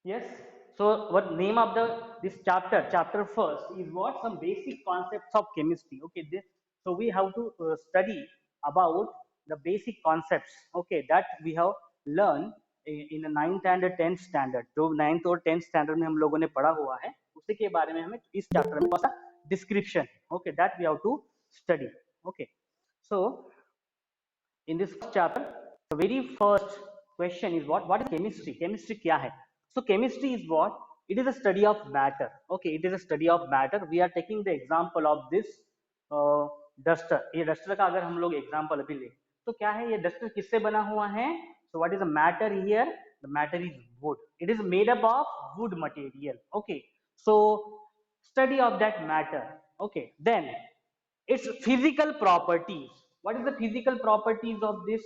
Yes. So what name of the this chapter? Chapter first is what some basic concepts of chemistry. Okay. So we have to study about the basic concepts. Okay, that we have learned in the ninth and the 10th standard. जो ninth और 10th standard में हम लोगों ने पढ़ा हुआ है, उसी के बारे में हमें इस chapter में थोड़ा सा description. Okay, that we have to study. Okay. So in this chapter, the very first question is what is chemistry? Chemistry क्या है? So chemistry is what? It is a study of matter. Okay, it is a study of matter. We are taking the example of this duster. ये duster का अगर हम लोग example अभी ले, तो क्या है ये duster किससे बना हुआ है? So what is the matter here? The matter is wood. It is made up of wood material. Okay, so study of that matter. Okay, then its physical properties. What is the physical properties of this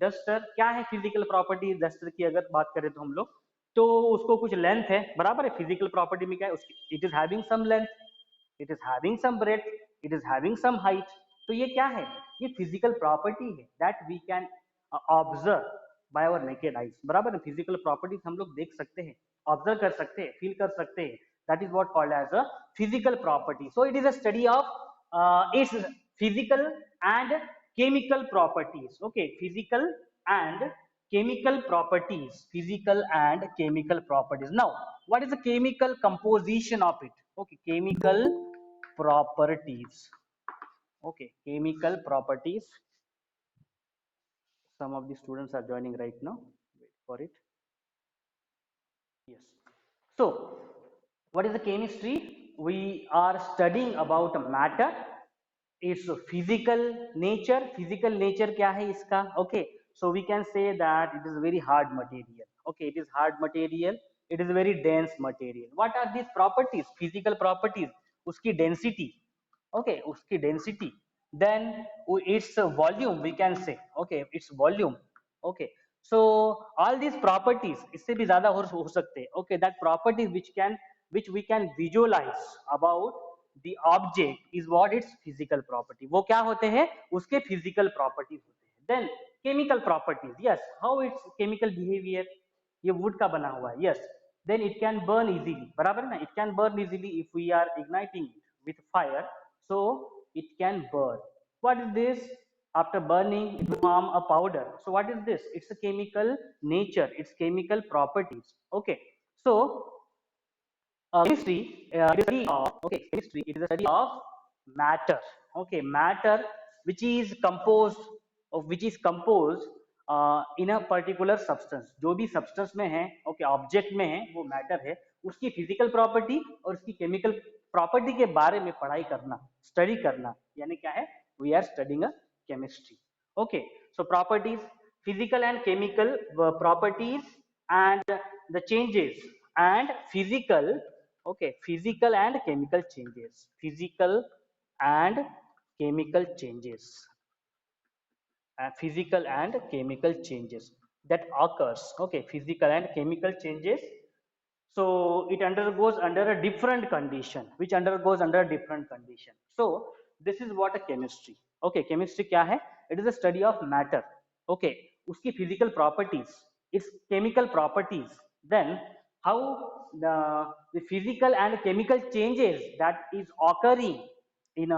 duster? क्या है physical properties duster की अगर बात करें तो हम लोग, तो उसको कुछ लेंथ है, बराबर है. फिजिकल प्रॉपर्टी में क्या है उसकी, it is having some length, it is having some breadth, it is having some height. तो ये क्या है, ये फिजिकल प्रॉपर्टी है that we can observe by our naked eyes. बराबर है, फिजिकल प्रॉपर्टीज हम लोग देख सकते हैं, ऑब्जर्व कर सकते हैं, फील कर सकते हैं. That is what called as a physical property. So it is a study of its physical and chemical properties. Okay, physical and chemical properties, physical and chemical properties. Now what is the chemical composition of it? Okay, chemical properties. Okay, chemical properties. Some of the students are joining right now, wait for it. Yes. So what is the chemistry? We are studying about matter, its physical nature. Physical nature क्या है इसका? Okay, so we can say that it is very hard material. Okay, it is hard material, it is very dense material. What are these properties? Physical properties, उसकी density. Okay, उसकी density. Then its volume we can say. Okay, its volume. Okay, so all these properties, इससे भी ज्यादा हो सकते हैं. Okay, that properties which we can visualize about the object is what its physical property. वो क्या होते हैं, उसके physical properties होते हैं. Then chemical properties. Yes, how its chemical behavior. ये wood का बना हुआ है. Yes, then it can burn easily. बराबर है ना, it can burn easily if we are igniting it with fire. So it can burn. What is this? After burning it will form a powder. So what is this? It's a chemical nature, it's chemical properties. Okay, so chemistry it is study of, okay, chemistry it is a study of matter. Okay, matter which is composed in a particular substance. जो भी substance में है, okay, object में है, वो matter है. उसकी physical property और उसकी chemical property के बारे में पढ़ाई करना, study करना, यानी क्या है, we are studying a chemistry. Okay, so properties, physical and chemical properties and the changes and physical. Okay, physical and chemical changes, physical and chemical changes, physical and chemical changes that occurs. Okay, physical and chemical changes. So it undergoes under a different condition, which undergoes under a different condition. So this is what a chemistry. Okay, chemistry क्या है? It is a study of matter. Okay, उसकी physical properties, its chemical properties, then how the physical and chemical changes that is occurring in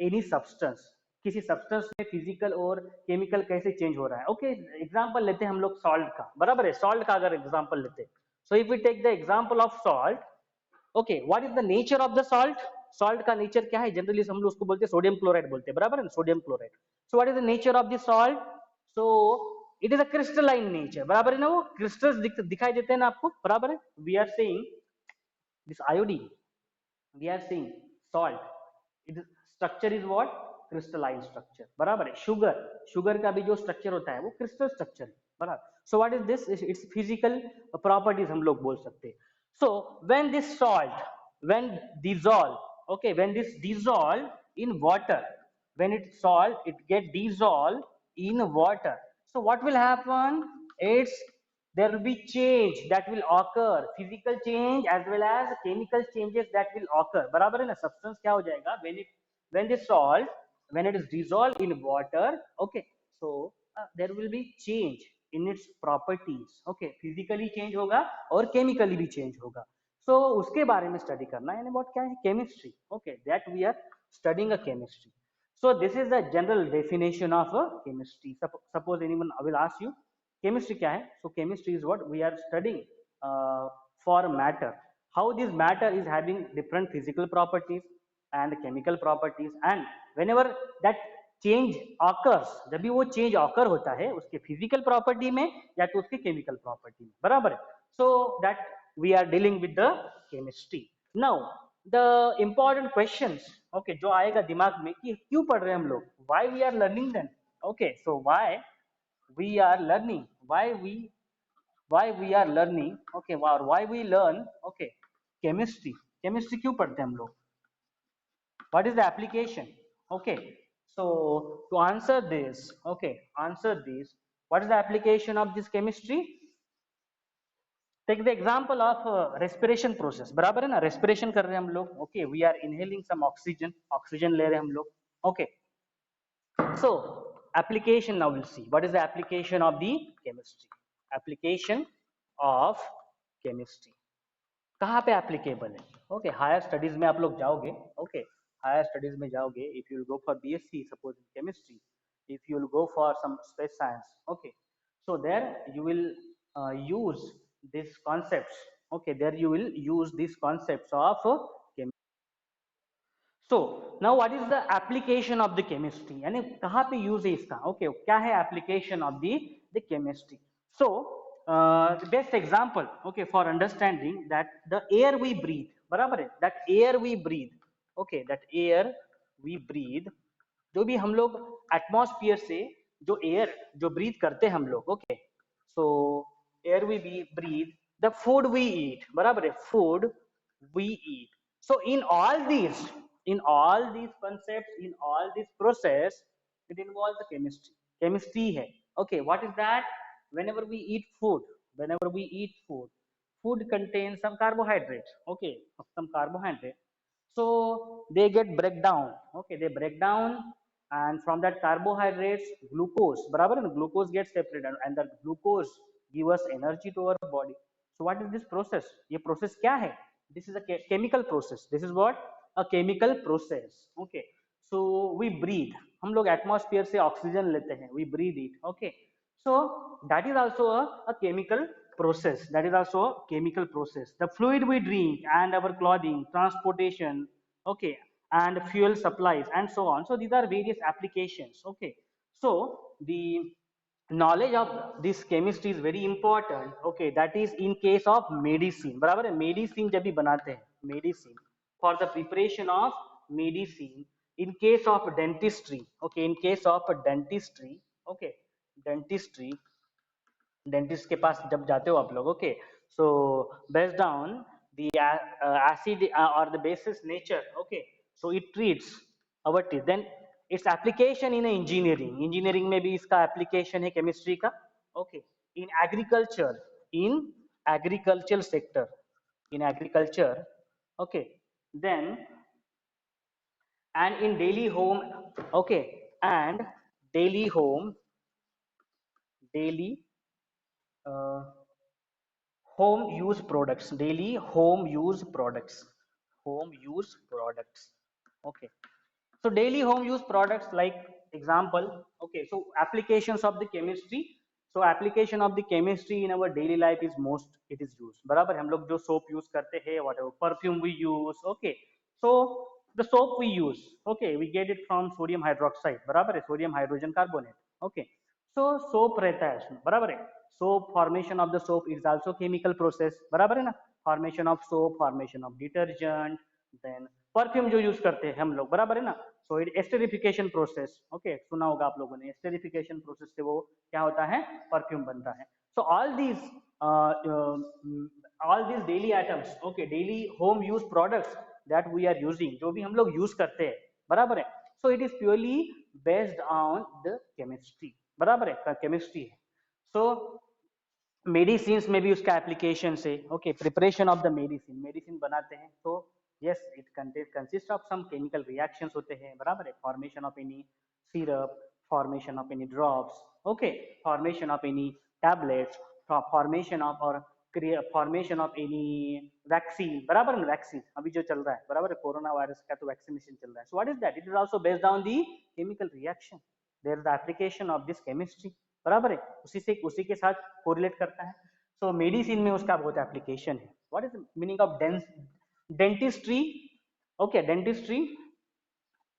any substance. किसी substance में physical और chemical कैसे change हो रहा है. ओके, एग्जांपल लेते हैं हम लोग सॉल्ट का. बराबर है, सॉल्ट का अगर एग्जांपल लेते हैं, so if we take the example of salt, okay, what is the nature of the salt? Salt का नेचर क्या है? जनरली हम लोग उसको बोलते हैं सोडियम क्लोराइड बोलते हैं. बराबर है, sodium chloride. so what is the nature of the salt? so it is a crystalline nature. बराबर है ना, वो क्रिस्टल्स दिखाई देते हैं ना आपको. बराबर है, we are saying this iodine, we are saying salt, its structure is what? Crystalline structure. बराबर है. शुगर का भी जो स्ट्रक्चर होता है वो क्रिस्टल स्ट्रक्चर है. बराबर. so what is this? It's physical properties हम लोग बोल सकते हैं. so when this salt, when dissolve, okay, when this dissolve in water, when it salt it get dissolved in water, so what will happen? It's there will be change that will occur, physical change as well as chemical changes that will occur. बराबर है ना. substance क्या हो जाएगा, when the salt, when it is dissolved in water, okay, so there will be change, in its properties, okay, physically change होगा और chemically भी change होगा। सो उसके बारे में स्टडी करना, यानी व्हाट क्या है, chemistry, okay, that we are studying a chemistry. So this is the general definition of chemistry. Suppose anyone will ask you, chemistry क्या है? So chemistry is what we are studying for matter. How this matter is having different physical properties and chemical properties, and whenever that change occurs, जब भी वो change occur होता है उसके physical property में या तो उसके chemical property में, बराबर है? So that we are dealing with the chemistry. Now the important questions, okay, जो आएगा दिमाग में कि क्यों पढ़ रहे हैं हम लोग, why we are learning then, okay, so why we are learning, why we are learning, okay, or why we learn, okay, chemistry, chemistry क्यों पढ़ते हैं हम लोग, what is the application, okay, so to answer this, okay, answer this, what is the application of this chemistry? Take the example of respiration process, बराबर है ना, respiration कर रहे हैं हम लोग, okay, we are inhaling some oxygen, oxygen ले रहे हैं हम लोग, okay, so application, now will see what is the application of the chemistry, application of chemistry कहाँ पे एप्लीकेबल है, ओके, हायर स्टडीज में आप लोग जाओगे, ओके, हायर स्टडीज में जाओगे, if you will go for BSc suppose in chemistry, if you will go for some space science, okay, so there you will use these concepts, okay, there you will use these concepts of chemistry. So now what is the application of the chemistry, यानी कहाँ पे use है इसका, okay, क्या है application of the chemistry? So the best example, okay, for understanding that the air we breathe, बराबर है, that air we breathe, okay, that air we breathe, जो भी हम लोग एटमॉस्फेयर से जो एयर जो ब्रीथ करते हैं हम लोग, okay, so air we breathe, the food we eat, बराबर है, food we eat, so in all these concepts, in all this process, it involves the chemistry, chemistry है, okay, what is that? Whenever we eat food, whenever we eat food, food contains some carbohydrates, okay, some carbohydrate, so they get break down, okay, they break down, and from that carbohydrates glucose, बराबर है ना, glucose gets separated and that glucose give us energy to our body. So what is this process, ये process क्या है? This is a chemical process, this is what a chemical process, okay, so we breathe, हम लोग atmosphere से oxygen लेते हैं, we breathe it, okay, so that is also a chemical process, that is also a chemical process, the fluid we drink and our clothing, transportation, okay, and fuel supplies and so on, so these are various applications, okay, so the knowledge of this chemistry is very important, okay, that is in case of medicine, बराबर है, medicine जब भी बनाते हैं, medicine for the preparation of medicine, in case of dentistry, okay, in case of dentistry, okay, dentistry, dentist के पास जब जाते हो आप लोग, okay, so based on the acid or the basis nature, okay, so it treats our teeth, then its application in engineering, engineering में भी इसका application है chemistry का, okay, in agriculture, in agricultural sector, in agriculture, okay, then and in daily home, okay, and daily home, daily uh, home use products, daily home use products, home use products, okay, so daily home use products like example, okay, so applications of the chemistry, so application of the chemistry in our daily life is most it is used, बराबर हम लोग जो soap use करते हैं, whatever perfume we use, okay, so the soap we use, okay, we get it from sodium hydroxide, बराबर है, sodium hydrogen carbonate, okay, so soap रहता है उसमें, बराबर है, soap formation of the soap is also chemical process, बराबर है ना, formation of soap, formation of detergent, then perfume जो यूज करते हैं हम लोग, बराबर है ना, so it esterification process, okay, सुना होगा आप लोगों ने, एस्टेरिफिकेशन प्रोसेस से वो क्या होता है, परफ्यूम बनता है, so all these daily items, okay, daily home use products that we are using, जो भी हम लोग यूज करते हैं, बराबर है, so it is purely based on the chemistry, बराबर है, केमिस्ट्री है, सो मेडिसिन में भी उसका एप्लीकेशन है, okay, preparation of the medicine, medicine बनाते हैं तो yes it consist of some chemical reactions होते हैं, बराबर है, formation of any syrup, formation of any drops, okay, formation of any tablets, formation of और फॉर्मेशन ऑफ एनी वैक्सीन, बराबर है, वैक्सीन अभी जो चल रहा है, बराबर है, कोरोना वायरस का तो वैक्सीनेशन चल रहा है. So what is that? It is also based on the chemical reaction. There is the application of this chemistry, बराबर है, उसी के साथ कोरिलेट करता है. सो मेडिसिन में उसका बहुत एप्लीकेशन है. What is the meaning of dentistry? Okay, dentistry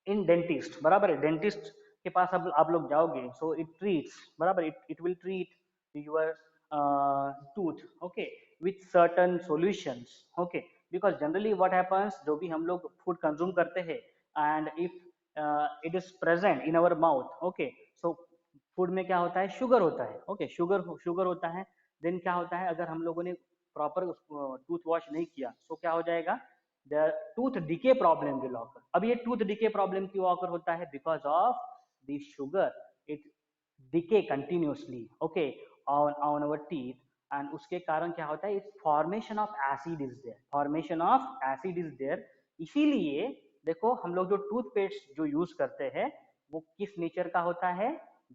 in dentist, बराबर है, डेंटिस्ट के पास अब आप लोग जाओगे, सो इट ट्रीट्स, बराबर, it will treat your tooth, okay, with certain solutions, okay, because generally what happens, जो भी हम लोग फूड कंज्यूम करते हैं and if it is present in our mouth, okay, so food में क्या होता है, शुगर होता है, ओके, शुगर होता है. देन क्या होता है, अगर हम लोगों ने प्रॉपर टूथ वॉश नहीं किया, सो क्या हो जाएगा, the tooth decay problem will occur. अब ये tooth decay problem क्यों occur होता है? Because of the sugar, it decay continuously, okay, on our teeth, and उसके कारण क्या होता है, it's formation of acid is there, formation of acid is there. इसीलिए देखो हम लोग जो टूथपेस्ट जो यूज करते हैं वो किस नेचर का होता है,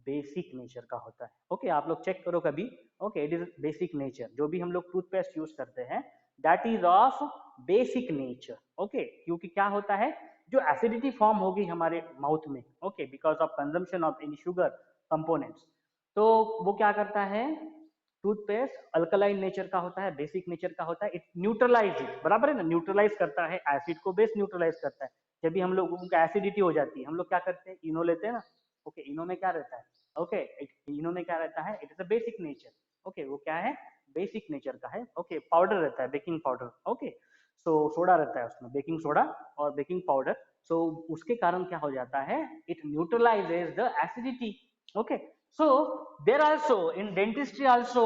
बेसिक नेचर का होता है. ओके, आप लोग चेक करो कभी, okay, it is basic nature. जो भी हम लोग टूथपेस्ट यूज करते हैं that is of basic nature, okay, क्योंकि क्या होता है, जो एसिडिटी फॉर्म होगी हमारे माउथ में, okay, because of consumption of any sugar components, तो वो क्या करता है, टूथपेस्ट अल्कलाइन नेचर का होता है, बेसिक नेचर का होता है, इट न्यूट्रलाइज, बराबर है ना, न्यूट्रलाइज करता है एसिड को, बेस न्यूट्रलाइज करता है. जब भी हम लोग उनका एसिडिटी हो जाती है, हम लोग क्या करते हैं, इनो लेते हैं ना, ओके, इनो में क्या रहता है, ओके, इनो में क्या रहता है, it is a basic nature, okay, वो क्या है, बेसिक नेचर का है, ओके, पाउडर रहता है, baking powder, okay, so soda रहता है उसमें, बेकिंग सोडा और बेकिंग पाउडर, सो उसके कारण क्या हो जाता है, it neutralises the acidity, okay. So there also in dentistry also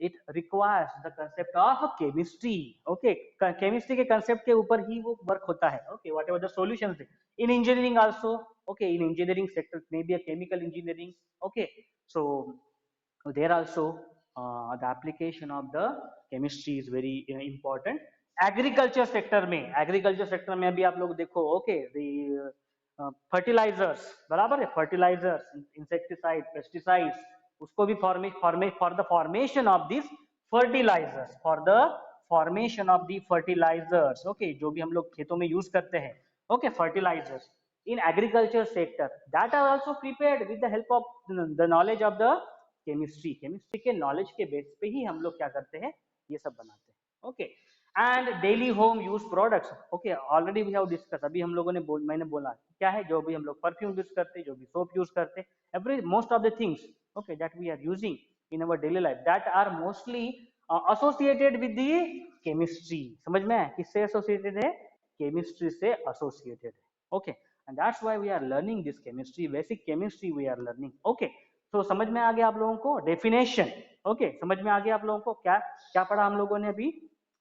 it requires the concept of chemistry, okay, chemistry के कंसेप्ट के ऊपर ही वो वर्क होता है, okay, whatever the solutions. in engineering also, okay, in engineering sector maybe a chemical engineering, okay, so there also the application of the chemistry is very important. Agriculture sector में अभी आप लोग देखो, okay, fertilisers, बराबर है, fertilisers, insecticide, pesticides, उसको भी for the formation of this fertilisers, okay, जो भी हम लोग खेतों में यूज करते हैं, okay, fertilisers in agriculture sector that are also prepared with the help of the knowledge of the chemistry के नॉलेज के बेस पे ही हम लोग क्या करते हैं, ये सब बनाते हैं, okay. And daily home use products, okay, already we have discuss, अभी हम लोगों ने मैंने बोला क्या है, जो भी हम लोग परफ्यूम यूज करते हैं, जो भी सोप यूज करते हैं, every most of the things, okay, that we are using in our daily life, that are mostly associated with the chemistry. समझ में है, किससे एसोसिएटेड है, केमिस्ट्री से एसोसिएटेड है, okay. And that's why we are learning this chemistry, basic chemistry we are learning, okay. So समझ में आ गया आप लोगों को डेफिनेशन, ओके, समझ में आ गया आप लोगों को, क्या क्या पढ़ा हम लोगों ने अभी,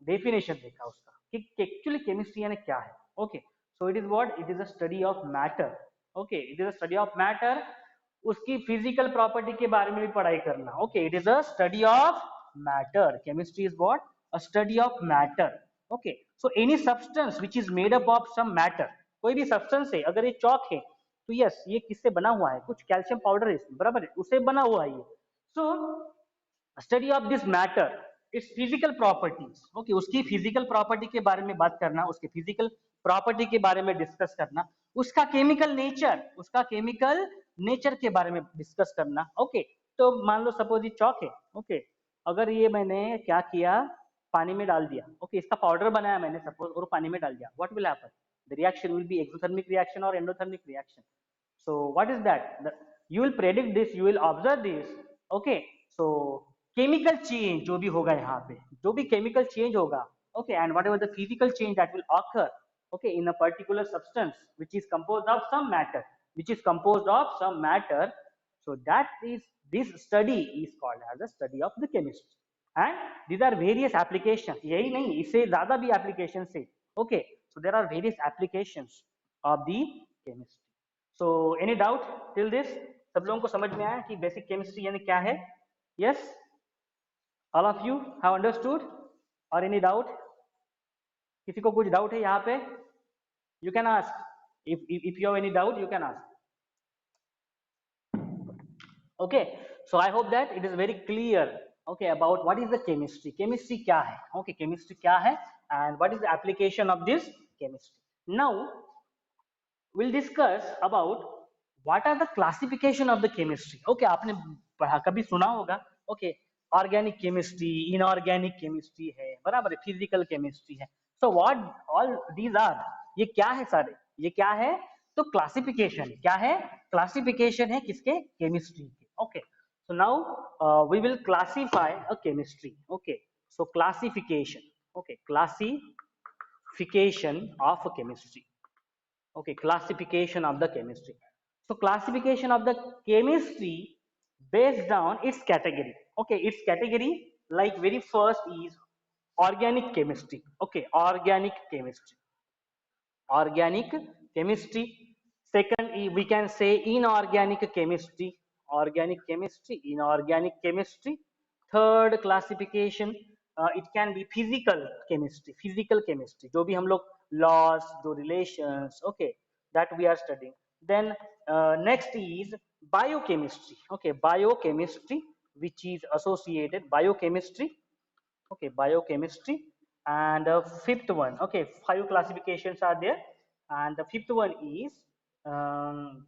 डेफिनेशन देखा उसका कि एक्चुअली केमिस्ट्री यानी क्या है, okay. So it is what, it is a study of matter, okay, it is a study of matter, उसकी फिजिकल प्रॉपर्टी के बारे में भी पढ़ाई करना, okay, it is a study of matter. Chemistry is what, a study of matter, okay. So any substance which is made up of some matter, कोई भी substance है, अगर ये चौक है तो यस ये किससे बना हुआ है, कुछ कैल्शियम पाउडर है इसमें, बराबर है, उससे बना हुआ है ये. So study of this matter, it's physical properties, okay, उसकी फिजिकल प्रॉपर्टी के बारे में बात करना, उसके फिजिकल प्रॉपर्टी के बारे में डिस्कस करना, उसका केमिकल नेचर के बारे में डिस्कस करना, ओके. तो मान लो सपोज ये चौक है, ओके, अगर ये मैंने क्या किया, पानी में डाल दिया, ओके, इसका पाउडर बनाया मैंने सपोज और पानी में डाल दिया, what will happen, the reaction will be exothermic reaction or endothermic reaction. So what is that, you will predict this, you will observe this, okay. So chemical change जो भी होगा यहाँ पे, जो भी chemical change होगा, okay, and whatever the physical change that will occur, okay, in a particular substance which is composed of some matter, so that is, this study is called as a study of the chemistry. And these are various applications, यही नहीं, इससे ज्यादा भी applications है, okay. So there are various applications of the chemistry. So any doubt till this, सब लोगों को समझ में आया कि basic chemistry यानी क्या है? Yes, all of you have understood or any doubt? किसी को कुछ doubt है यहाँ पे? You can ask. If you have any doubt, you can ask. Okay. so I hope that it is very clear, okay, about what is the chemistry. Chemistry क्या है? Okay, chemistry क्या है? And what is the application of this chemistry? Now we'll discuss about what are the classification of the chemistry. Okay, आपने पढ़ा कभी सुना होगा. Okay, organic chemistry, inorganic chemistry है, बराबर है, फिजिकल केमिस्ट्री है. So what all these are, ये क्या है सारे, ये क्या है? तो क्लासिफिकेशन क्या है? क्लासिफिकेशन है किसके? केमिस्ट्री के. Okay, so now we will classify a chemistry. Okay, so classification. Okay, classification of a chemistry. Okay, classification of the chemistry. So classification of the chemistry based on its category. Okay, its category, like very first is organic chemistry. Okay, organic chemistry. Organic chemistry. Second, we can say inorganic chemistry. Organic chemistry, inorganic chemistry. Third classification, it can be physical chemistry. Physical chemistry, जो भी हम लोग laws, जो relations, okay, that we are studying. Then next is biochemistry. Okay, biochemistry, which is associated biochemistry. Okay, biochemistry. And fifth one, okay, five classifications are there, and the fifth one is um,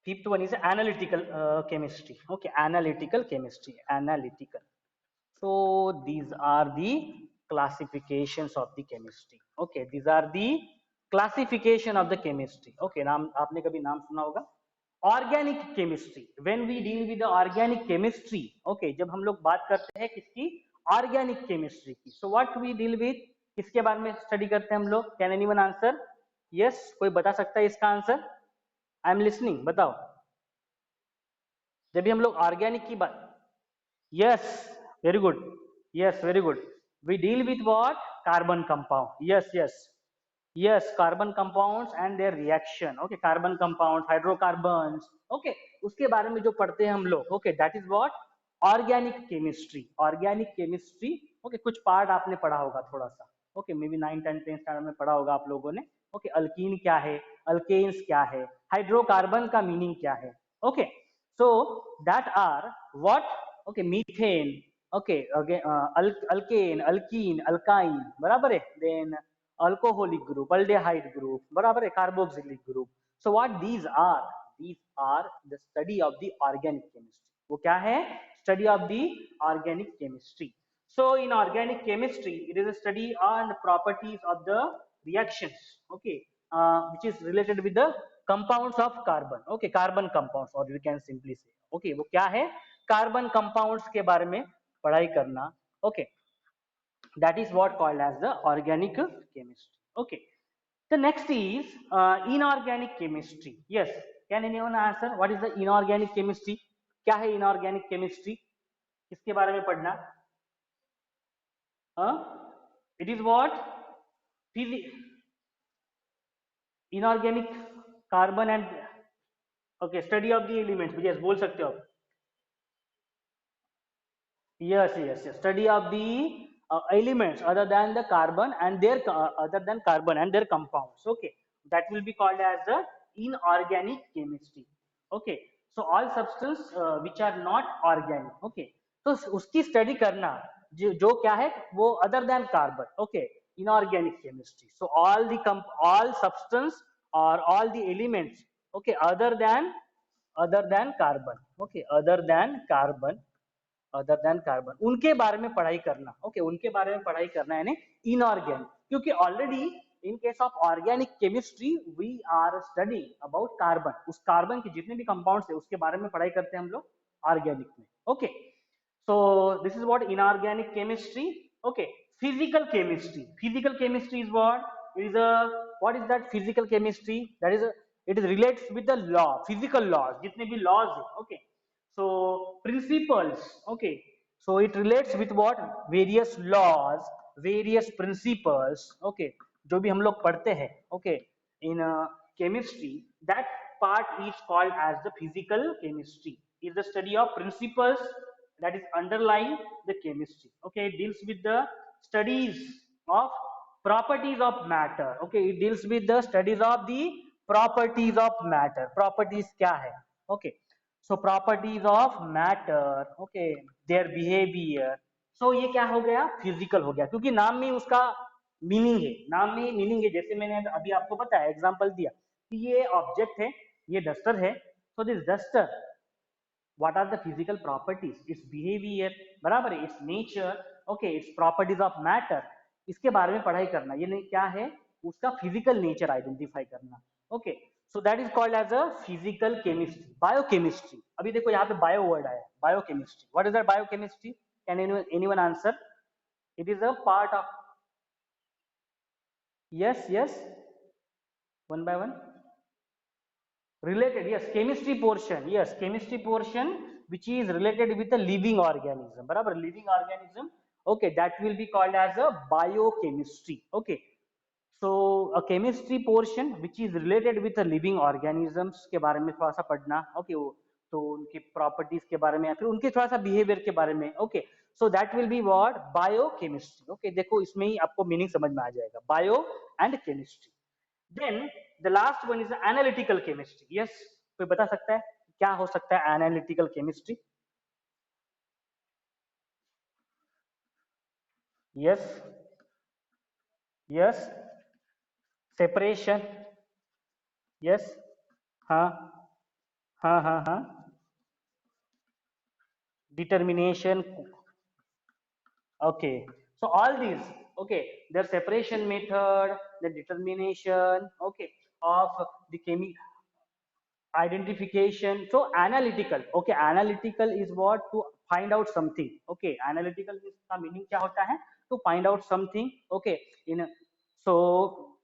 analytical chemistry. Okay, analytical chemistry, analytical. So these are the classifications of the chemistry. Okay, these are the classification of the chemistry. Okay, नाम आपने कभी नाम सुना होगा. Organic chemistry. When we deal with the organic chemistry, okay, जब हम लोग बात करते हैं किसकी? Organic chemistry की. So what we deal with? किसके बारे में स्टडी करते हैं हम लोग? Can anyone answer? Yes, कोई बता सकता है इसका आंसर? I am listening. बताओ. जब भी हम लोग ऑर्गेनिक की बात, yes, very good, yes, very good, we deal with what? Carbon compound. Yes, yes, yes, carbon compounds and their reaction. Okay, carbon compounds, hydrocarbons. Okay, उसके बारे में जो पढ़ते हैं हम लोग. Okay, that is what? Organic chemistry. Organic chemistry. Okay, कुछ part आपने पढ़ा होगा थोड़ा सा. Okay, maybe 9, 10, 10 स्टैंडर्ड में पढ़ा होगा आप लोगों ने. Okay, अल्कीन क्या है, अल्केन्स क्या है, हाइड्रोकार्बन का मीनिंग क्या है. Okay, so that are what? Okay, methane. Okay, again, alkane, alkene, alkyne, बराबर है. Then alcoholic group, aldehyde group, बराबर है, carboxylic group. So what these are? These are the study of the organic chemistry. वो क्या है? Study of the organic chemistry. So in organic chemistry, it is a study on the properties of the reactions. Okay, which is related with the compounds of carbon. Okay, carbon compounds, or we can simply say. Okay, वो क्या है? Carbon compounds के बारे में पढ़ाई करना. Okay, that is what called as the organic chemistry. Okay, the next is inorganic chemistry. Yes, can anyone answer what is the inorganic chemistry? क्या है inorganic chemistry? किसके बारे में पढ़ना? It is what? Inorganic carbon and okay, study of the elements. Yes, बोल सकते हो आप. Yes, yes, yes. Study of the elements other than the carbon and their compounds. Okay, that will be called as the inorganic chemistry. Okay, so all substance which are not organic. Okay, तो उसकी study करना जो क्या है वो other than carbon. Okay, inorganic chemistry. So all substance or all the elements. Okay, other than carbon. Okay, other than carbon, उनके बारे में पढ़ाई करना. ओके, उनके बारे में पढ़ाई करना यानी इनऑर्गेनिक, क्योंकि already in case of organic chemistry we are study about carbon. उस कार्बन के जितने भी कंपाउंड्स है उसके बारे में पढ़ाई करते हैं हम लोग ऑर्गेनिक में. Okay, so this is what inorganic chemistry. Okay, physical chemistry. Physical chemistry is what? It is a, what is that physical chemistry? That is a, it is relates with the law, physical laws, जितने भी laws है. Okay, so principles. Okay, so it relates with what? Various laws, various principles. Okay, जो भी हम लोग पढ़ते हैं. Okay, in chemistry, that part is called as the physical chemistry. Is the study of principles that is underlying the chemistry. Okay, it deals with the studies of properties of matter. Okay, it deals with the studies of the properties of matter. Properties क्या है? Okay, so properties of matter, okay, their behaviour. So ये क्या हो गया, physical हो गया, क्योंकि नाम में उसका मीनिंग है, नाम में मीनिंग है। जैसे मैंने अभी आपको बताया, एग्जांपल दिया कि ये ऑब्जेक्ट है, ये डस्टर है, so this duster, what are the physical properties, its behavior, बराबर है, its nature, okay, its properties of matter, इसके बारे में पढ़ाई करना। ये नहीं क्या है, उसका फिजिकल नेचर आइडेंटिफाई करना। Okay, so that is called as a physical chemistry, biochemistry. अभी देखो यहाँ पे बायो वर्ड आया, biochemistry, what is that biochemistry, can anyone answer? It is a part of, yes yes, one by one, related, yes, chemistry portion, yes, chemistry portion which is related with the living organism, barabar, living organism, okay, that will be called as a biochemistry, okay. So a chemistry portion which is related with the living organisms के बारे में थोड़ा सा पढ़ना, okay, तो उनकी properties के बारे में या फिर उनके थोड़ा सा बिहेवियर के बारे में, okay, so that will be what, biochemistry. Okay, देखो इसमें ही आपको मीनिंग समझ में आ जाएगा, bio and chemistry. Then the last one is analytical chemistry. Yes, कोई बता सकता है क्या हो सकता है analytical chemistry? Yes, yes, separation. Yes, हाँ हाँ हाँ हाँ, determination. Okay, so all these, okay, their separation method, the determination, okay, of the chemical identification. So analytical, okay, analytical is what, to find out something, okay, analytical का meaning क्या होता है, to find out something, okay, in so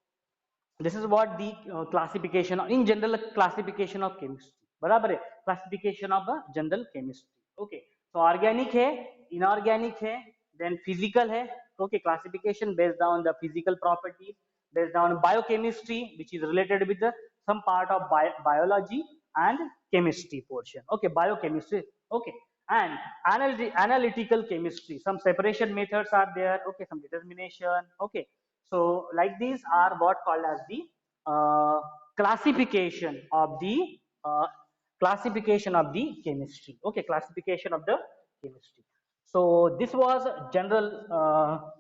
this is what the classification in general classification of chemistry, बराबर है, classification of a general chemistry, okay, so organic है, inorganic है, then physical है, okay, classification based on the physical properties, based on biochemistry which is related with the some part of biology and chemistry portion, okay, biochemistry, okay, and analytical chemistry, some separation methods are there, okay, some determination, okay, so like these are what called as the uh, classification of the uh, classification of the chemistry, okay, classification of the chemistry. So this was general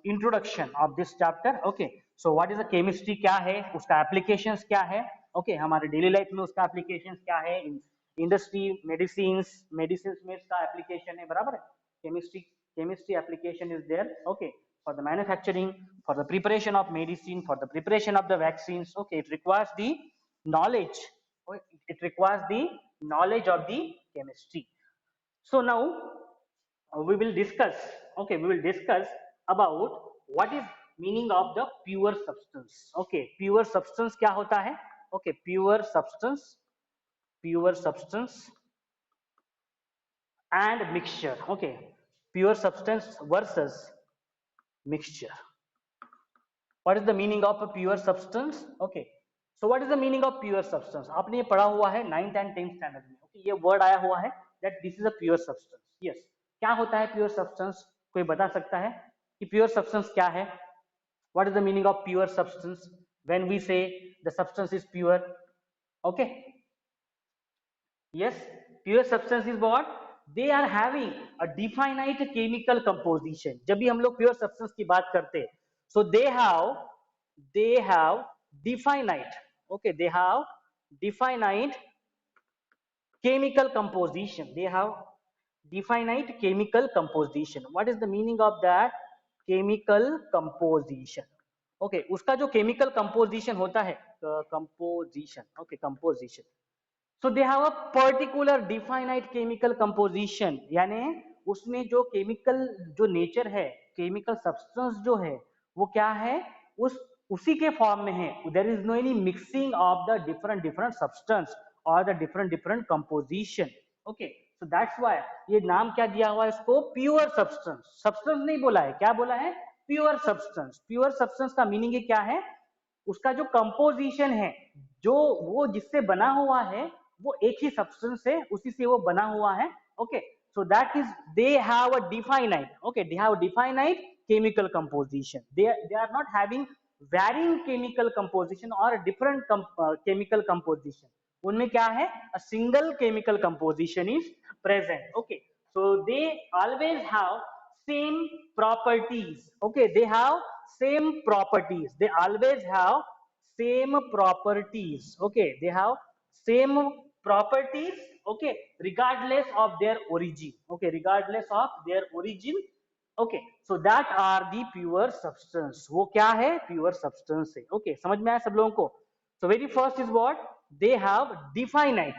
introduction of this chapter, okay, so what is the chemistry, क्या है उसका applications, क्या है, okay, हमारे daily life में उसका applications क्या है, इंडस्ट्री, मेडिसिन में इसका एप्लीकेशन है, बराबर है, chemistry application is there, okay, for the manufacturing, for the preparation of medicine, for the preparation of the vaccines, okay, it requires the knowledge, okay, it requires the knowledge of the chemistry. So now we will discuss, okay, we will discuss about what is meaning of the pure substance, okay, pure substance क्या होता है, okay, pure substance and mixture, okay, pure substance versus mixture. What is the meaning of a pure substance, okay, so what is the meaning of pure substance, आपने ये पढ़ा हुआ है 9th and 10th standard में, okay, ये word आया हुआ है that this is a pure substance, yes, क्या होता है pure substance, कोई बता सकता है कि pure substance क्या है, what is the meaning of pure substance when we say the substance is pure, okay, yes, pure substance is what, they are having a definite chemical composition, जब भी हम लोग pure substance की बात करते हैं, so they have definite, okay, they have definite chemical composition, they have definite chemical composition. What is the meaning of that chemical composition, okay, उसका जो chemical composition होता है, composition, okay, composition, so they have a particular definite chemical composition, यानी उसमें जो chemical जो nature है, chemical substance जो है वो क्या है, उसी के फॉर्म में है, there is no any mixing of the different substance or the different composition, okay, so that's why ये नाम क्या दिया हुआ है इसको, pure substance, substance नहीं बोला है, क्या बोला है, pure substance, pure substance का मीनिंग है क्या है, उसका जो कंपोजिशन है, जो वो जिससे बना हुआ है वो एक ही सब्सटेंस है, उसी से वो बना हुआ है, okay, so that is they have a definite, okay, they have definite chemical composition, they are not having varying chemical composition or different chemical composition, उनमें क्या है, a single chemical composition is present. Okay, so they always have same properties. Okay, they have same properties, they always have same properties. Okay, they have same properties. Okay, regardless of their origin. Okay, regardless of their origin. Okay, so that are the pure substance. वो क्या है, pure substance है. Okay, समझ में आया सब लोगों को? So very first is what, they have definite,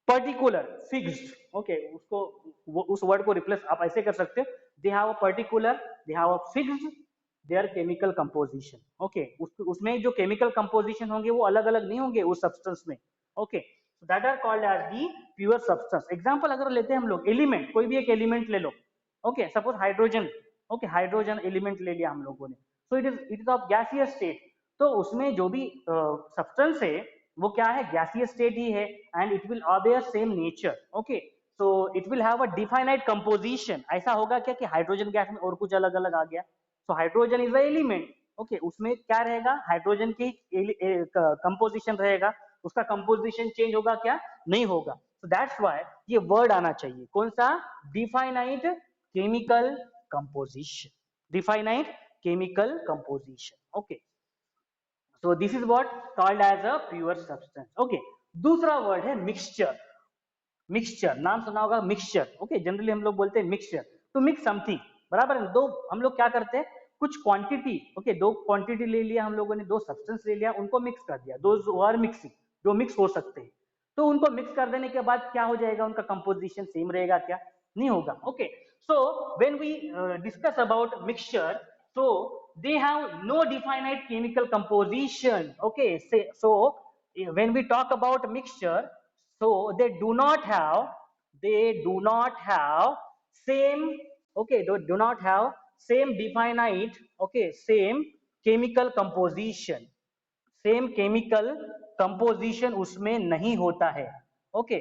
particular, fixed. Okay, उसको उस वर्ड को रिप्लेस आप ऐसे कर सकते हो, दे have a particular, they have a fixed there chemical composition. Okay, उसमें जो केमिकल कंपोजिशन होंगे वो अलग अलग नहीं होंगे उस सब्सटेंस में. Okay, that are called as the pure substance. Example अगर लेते हैं हम लोग, एलिमेंट, कोई भी एक एलिमेंट ले लो. Okay, suppose hydrogen. Okay, hydrogen element ले लिया हम लोगों ने. So it is of gaseous state. तो उसमें जो भी सब्सटेंस है वो क्या है, गैसियस स्टेट ही है, and it will obey same nature. Okay, so it will have a definite composition. ऐसा होगा क्या कि हाइड्रोजन गैस में और कुछ अलग अलग आ गया? So hydrogen is a element. Okay, उसमें क्या रहेगा, हाइड्रोजन की कंपोजिशन रहेगा, उसका कंपोजिशन चेंज होगा क्या? नहीं होगा. सो दैट्स व्हाई ये वर्ड आना चाहिए, कौन सा? Definite chemical composition. Definite chemical composition. Okay, so this is what called as a pure substance. Okay, दूसरा वर्ड है मिक्सचर. मिक्सचर नाम सुना होगा, मिक्सचर. ओके, जनरली हम लोग बोलते हैं मिक्सचर, टू मिक्स समथिंग. बराबर है. दो हम लोग क्या करते हैं, कुछ क्वांटिटी. ओके, दो क्वांटिटी ले लिया हम लोगों ने, दो सब्सटेंस ले लिया, उनको मिक्स कर दिया. दो आर मिक्सिंग, जो मिक्स हो सकते हैं. तो उनको मिक्स कर देने के बाद क्या हो जाएगा, उनका कंपोजिशन सेम रहेगा क्या? नहीं होगा. Okay, so when we discuss about mixture, so they have no definite chemical composition. Okay, so when we talk about mixture, so they do not have same. Okay, they do not have same definite. Okay, same chemical composition. Same chemical composition उसमें नहीं होता है. Okay,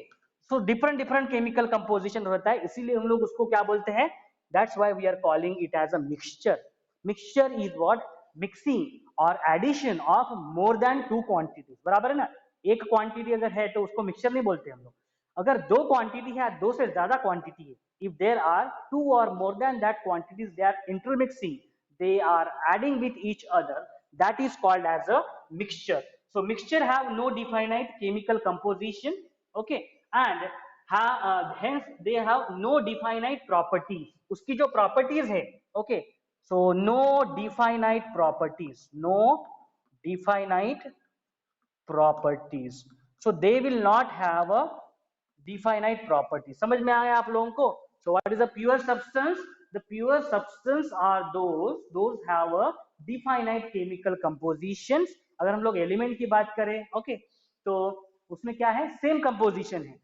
so different different chemical composition होता है, इसीलिए हम लोग उसको क्या बोलते हैं, that's why we are calling it as a mixture. Mixture is what, mixing और addition of more than two quantities. बराबर है ना? एक क्वांटिटी अगर है तो उसको मिक्सचर नहीं बोलते हम लोग. अगर दो क्वांटिटी है, दो से ज्यादा क्वांटिटी है, इफ देयर आर टू और more than that quantities, they are intermixing, they are adding with each other, that is called as a mixture. So mixture have no definite chemical composition. Okay, and hence they have no definite properties. उसकी जो properties है, okay, so no definite properties, no definite properties, so they will not have a definite property. समझ में आया आप लोगों को? So what is a pure substance? The pure substance are those have a definite chemical compositions. अगर हम लोग element की बात करें, ओके, तो उसमें क्या है, सेम कंपोजिशन है.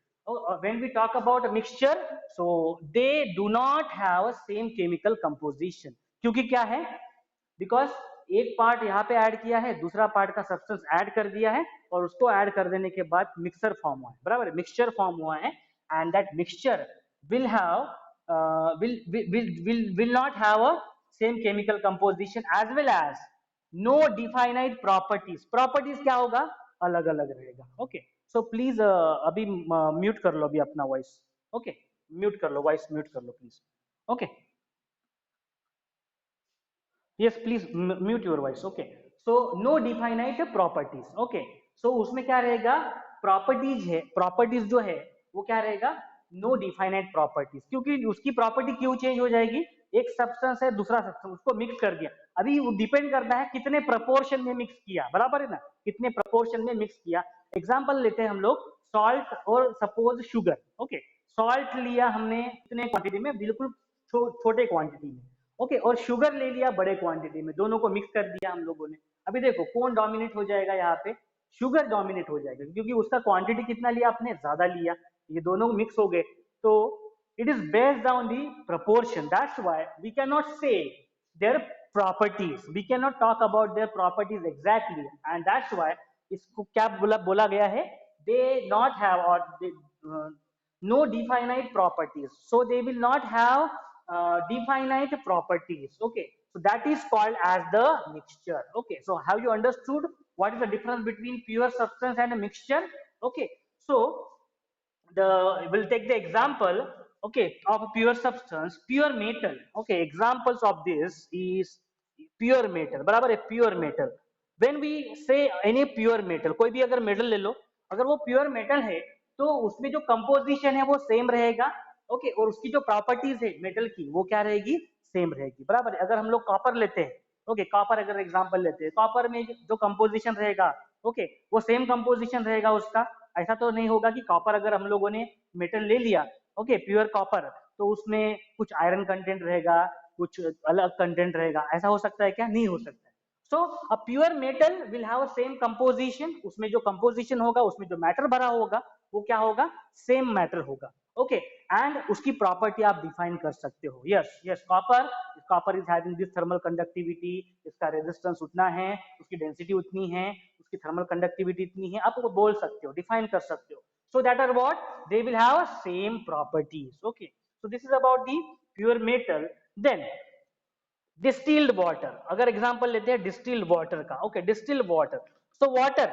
When we talk about a mixture, so they do not have a same chemical composition. क्योंकि क्या है, बिकॉज एक पार्ट यहाँ पे ऐड किया है, दूसरा पार्ट का सब्सटेंस ऐड कर दिया है, और उसको ऐड कर देने के बाद मिक्सर फॉर्म हुआ है. बराबर, मिक्सचर फॉर्म हुआ है, and that mixture will have will not have a same chemical composition as well as no definite properties. properties क्या होगा, अलग अलग रहेगा. ओके, सो प्लीज अभी म्यूट कर लो अभी अपना वॉइस. ओके, म्यूट कर लो, वॉइस म्यूट कर लो please. Okay, yes please mute your voice. Okay, so no definite properties. Okay, so उसमें क्या रहेगा, प्रॉपर्टीज है, प्रॉपर्टीज जो है वो क्या रहेगा, नो डिफाइनाइट प्रॉपर्टीज. क्योंकि उसकी प्रॉपर्टी क्यों चेंज हो जाएगी, एक सब्सटेंस है, दूसरा सब्सटेंस, उसको मिक्स कर दिया. अभी वो डिपेंड करता है कितने प्रपोर्शन में मिक्स किया. बराबर है ना? कितने प्रपोर्शन में मिक्स किया. एग्जाम्पल लेते हैं हम लोग, सॉल्ट और सपोज शुगर. ओके, सॉल्ट लिया हमने कितने क्वांटिटी में, बिल्कुल छोटे क्वांटिटी में. ओके, और शुगर ले लिया बड़े क्वांटिटी में, दोनों को मिक्स कर दिया हम लोगों ने. अभी देखो कौन डोमिनेट हो जाएगा यहाँ पे, शुगर डोमिनेट हो जाएगा, क्योंकि उसका क्वांटिटी कितना लिया आपने, ज्यादा लिया. ये दोनों मिक्स हो गए, तो it is based on the proportion. That's why we can not say their properties, we can not talk about their properties exactly, and that's why इसको क्या बोला गया है, दे नॉट हैव और no definite properties, so they will not have definite properties. Okay, so that is called as the mixture. Okay, so have you understood what is the difference between pure substance and a mixture? Okay, so we'll take the example, okay, of a pure substance, pure metal. Okay, examples of this is pure metal, बराबर है, pure metal. When we say any pure metal, कोई भी अगर metal ले लो, अगर वो pure metal है तो उसमें जो कंपोजिशन है वो सेम रहेगा. ओके, और उसकी जो प्रॉपर्टीज है मेटल की वो क्या रहेगी, सेम रहेगी, बराबर है. अगर हम लोग कॉपर लेते हैं, ओके, कॉपर अगर एग्जांपल लेते हैं, कॉपर में जो कंपोजिशन रहेगा, ओके, वो सेम कंपोजिशन रहेगा उसका. ऐसा तो नहीं होगा कि कॉपर अगर हम लोगों ने मेटल ले लिया, ओके, प्योर कॉपर, तो उसमें कुछ आयरन कंटेंट रहेगा, कुछ अलग कंटेंट रहेगा, ऐसा हो सकता है क्या, नहीं हो सकता है. So a pure metal will have a same composition, उसमें जो कंपोजिशन होगा, उसमें जो मैटर भरा होगा वो क्या होगा, सेम मैटर होगा. ओके, एंड उसकी प्रॉपर्टी आप डिफाइन कर सकते हो. Yes yes, copper is having this thermal conductivity, इसका रेजिस्टेंस उतना है, उसकी डेंसिटी उतनी है, उसकी थर्मल कंडक्टिविटी इतनी है, आप वो बोल सकते हो, डिफाइन कर सकते हो. So that are what they will have same properties. Okay, so this is about the pure metal. Then distilled water, अगर एग्जांपल लेते हैं distilled water का. Okay, distilled water, so water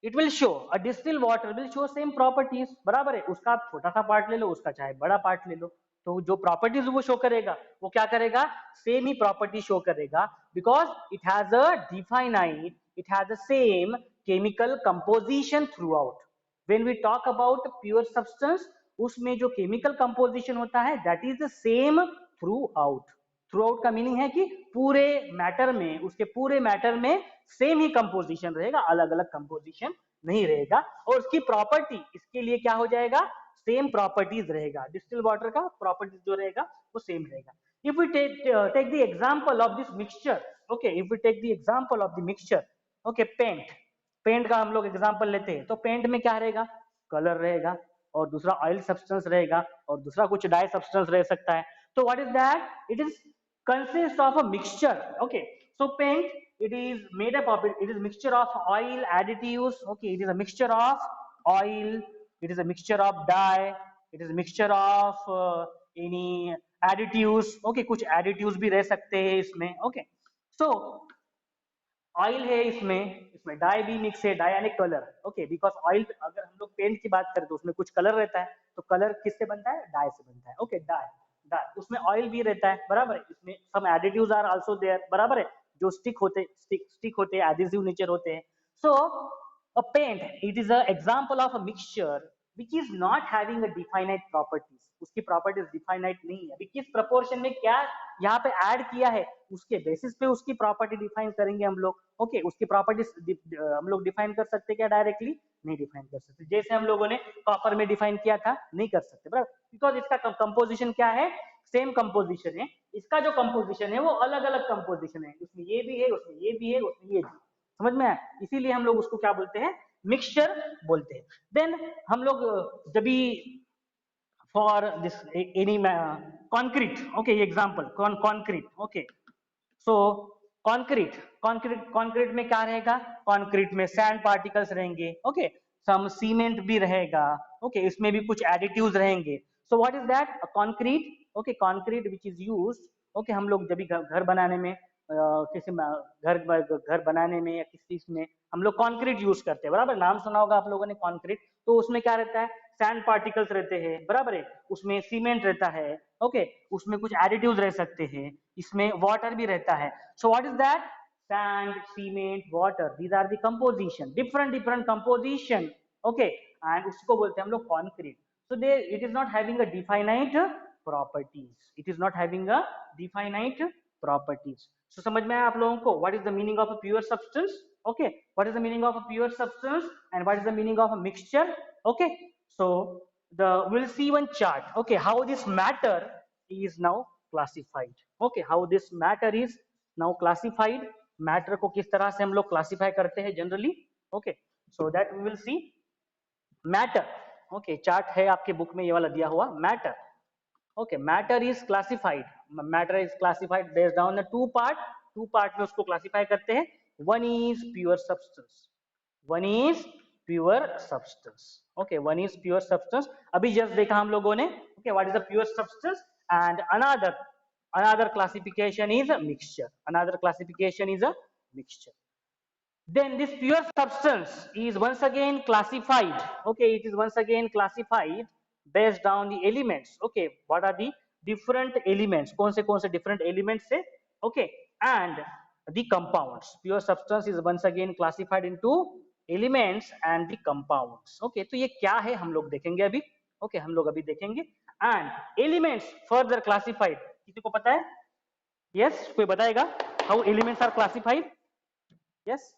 it will show, a distilled water will show same properties, बराबर है. उसका आप छोटा सा पार्ट ले लो, उसका चाहे बड़ा पार्ट ले लो, तो जो प्रॉपर्टीज वो शो करेगा वो क्या करेगा, सेम ही प्रॉपर्टी शो करेगा, because it has a definite, it has a same chemical composition throughout. When we talk about pure substance, उसमें जो केमिकल कंपोजिशन होता है that is the same throughout. Throughout का मीनिंग है कि पूरे मैटर में, उसके पूरे मैटर में सेम ही कंपोजिशन रहेगा, अलग अलग कंपोजिशन नहीं रहेगा. और उसकी प्रॉपर्टी इसके लिए क्या हो जाएगा, सेम प्रॉपर्टीज रहेगा. डिस्टिल वाटर का प्रॉपर्टीज जो रहेगा वो सेम रहेगा. If we take the example of this mixture, okay, if we take the example of the mixture, okay, paint का हम लोग एग्जांपल लेते हैं, तो पेंट में क्या रहेगा, कलर रहेगा, और दूसरा ऑयल सब्सटेंस रहेगा, और दूसरा कुछ डाई सब्सटेंस रह सकता है. तो what is that, it is consists of a mixture. Okay, so paint, it is made up of it is mixture of oil additives. Okay, it is a mixture of oil, it is a mixture of dye, it is a mixture of any additives. Okay, कुछ additives भी रह सकते हैं इसमें. Okay, so oil है इसमें, इसमें die भी मिक्स है, डाई यानी कलर. ओके, बिकॉज ऑयल, अगर हम लोग पेंट की बात करें तो उसमें कुछ कलर रहता है, तो कलर किससे बनता है, डाई से बनता है. ओके, डाई, उसमें ऑयल भी रहता है, बराबर है. इसमें सम एडिटिव्स आर आल्सो देयर, बराबर है, जो स्टिक होते हैं, एडिसिव नेचर होते हैं. So a paint, it is a example of a mixture which is not having a definite properties. उसकी प्रॉपर्टीज डिफाइनाइट नहीं है. किस प्रपोर्शन में क्या यहाँ पे ऐड किया है, उसके बेसिस पे उसकी प्रॉपर्टी डिफाइन करेंगे हम लोग. ओके, उसकी प्रॉपर्टीज हम लोग डिफाइन कर सकते क्या, डायरेक्टली नहीं डिफाइन कर सकते. जैसे हम लोगों ने कॉपर में डिफाइन किया था, नहीं कर सकते, बराबर, बिकॉज इसका कंपोजिशन क्या है, सेम कंपोजिशन है. इसका जो कंपोजिशन है वो अलग अलग कंपोजिशन है, उसमें ये भी है, उसमें ये भी है, उसमें ये भी. समझ में आया, इसीलिए हम लोग उसको क्या बोलते हैं, मिक्सचर बोलते हैं. देन हम लोग जब भी for this any concrete, okay, example concrete. Okay, so concrete में क्या रहेगा, concrete में sand particles रहेंगे. Okay, some cement भी रहेगा. Okay, इसमें भी कुछ additives रहेंगे. So what is that, a concrete. Okay, concrete which is used, okay, हम लोग जब भी घर बनाने में, किसी घर बनाने में या किसी चीज में हम लोग कंक्रीट यूज करते हैं, बराबर, नाम सुना होगा आप लोगों ने कंक्रीट. तो उसमें क्या रहता है, सैंड पार्टिकल्स रहते हैं, बराबर है, उसमें सीमेंट रहता है. ओके, उसमें कुछ एडिटिव्स रह सकते हैं, इसमें वाटर भी रहता है. So what is that, sand, cement, water, these are the composition, different composition. Okay, and उसको बोलते हैं हम लोग concrete. So they it is not having a definite properties, it is not having a definite properties. So समझ में आया आप लोगों को, what is the meaning of a pure substance. Okay, what is the meaning of a pure substance and what is the meaning of a mixture. Okay, so we'll see one chart. Okay, how this matter is now classified. Okay, how this matter is now classified. Matter को किस तरह से हम लोग classify करते हैं generally. Okay, so that we will see matter. Okay, chart है आपके बुक में ये वाला दिया हुआ matter. Okay, matter is classified based on the two part में उसको classify करते हैं. One is pure substance, okay, one is pure substance. अभी just देखा हम लोगों ने. Okay, what is the pure substance, and another classification is a mixture. Then this pure substance is once again classified. Okay, it is once again classified based on the elements. Okay, what are the different elements, कौन से different elements है. Okay, and the compounds. Pure substance is once again classified into elements and the compounds. Okay, तो ये क्या है हम लोग देखेंगे अभी. Okay, हम लोग अभी देखेंगे. And elements further classified, किसी को पता है? Yes, कोई बताएगा how elements are classified? Yes.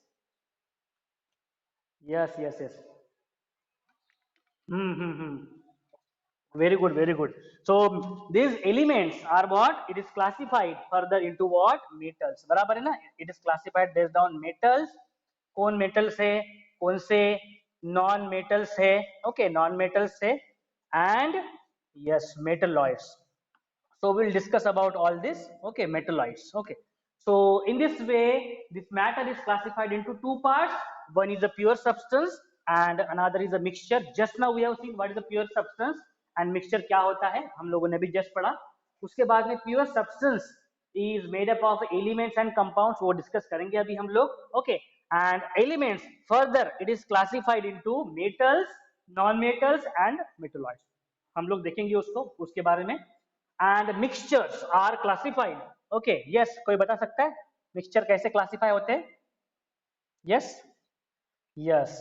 Yes. Hmm. Very good, very good. So these elements are what? It is classified further into what? Metals. बराबर है ना? It is classified based on metals. कौन metals है? कौन से non metals है? Okay, non metals है. And yes, metalloids. So we'll discuss about all this. Okay, metalloids. Okay. So in this way, this matter is classified into two parts. One is a pure substance and another is a mixture. Just now we have seen what is a pure substance and mixture क्या होता है, हम लोगों ने भी just पढ़ा. उसके बाद में pure substance is made up of elements and compounds, वो discuss करेंगे अभी हम लोग. Okay, and elements further it is classified into metals, non-metals and metalloids. हम लोग देखेंगे उसको, उसके बारे में. And mixtures are classified. Okay, yes, कोई बता सकता है mixture कैसे classify होते हैं? Yes. यस.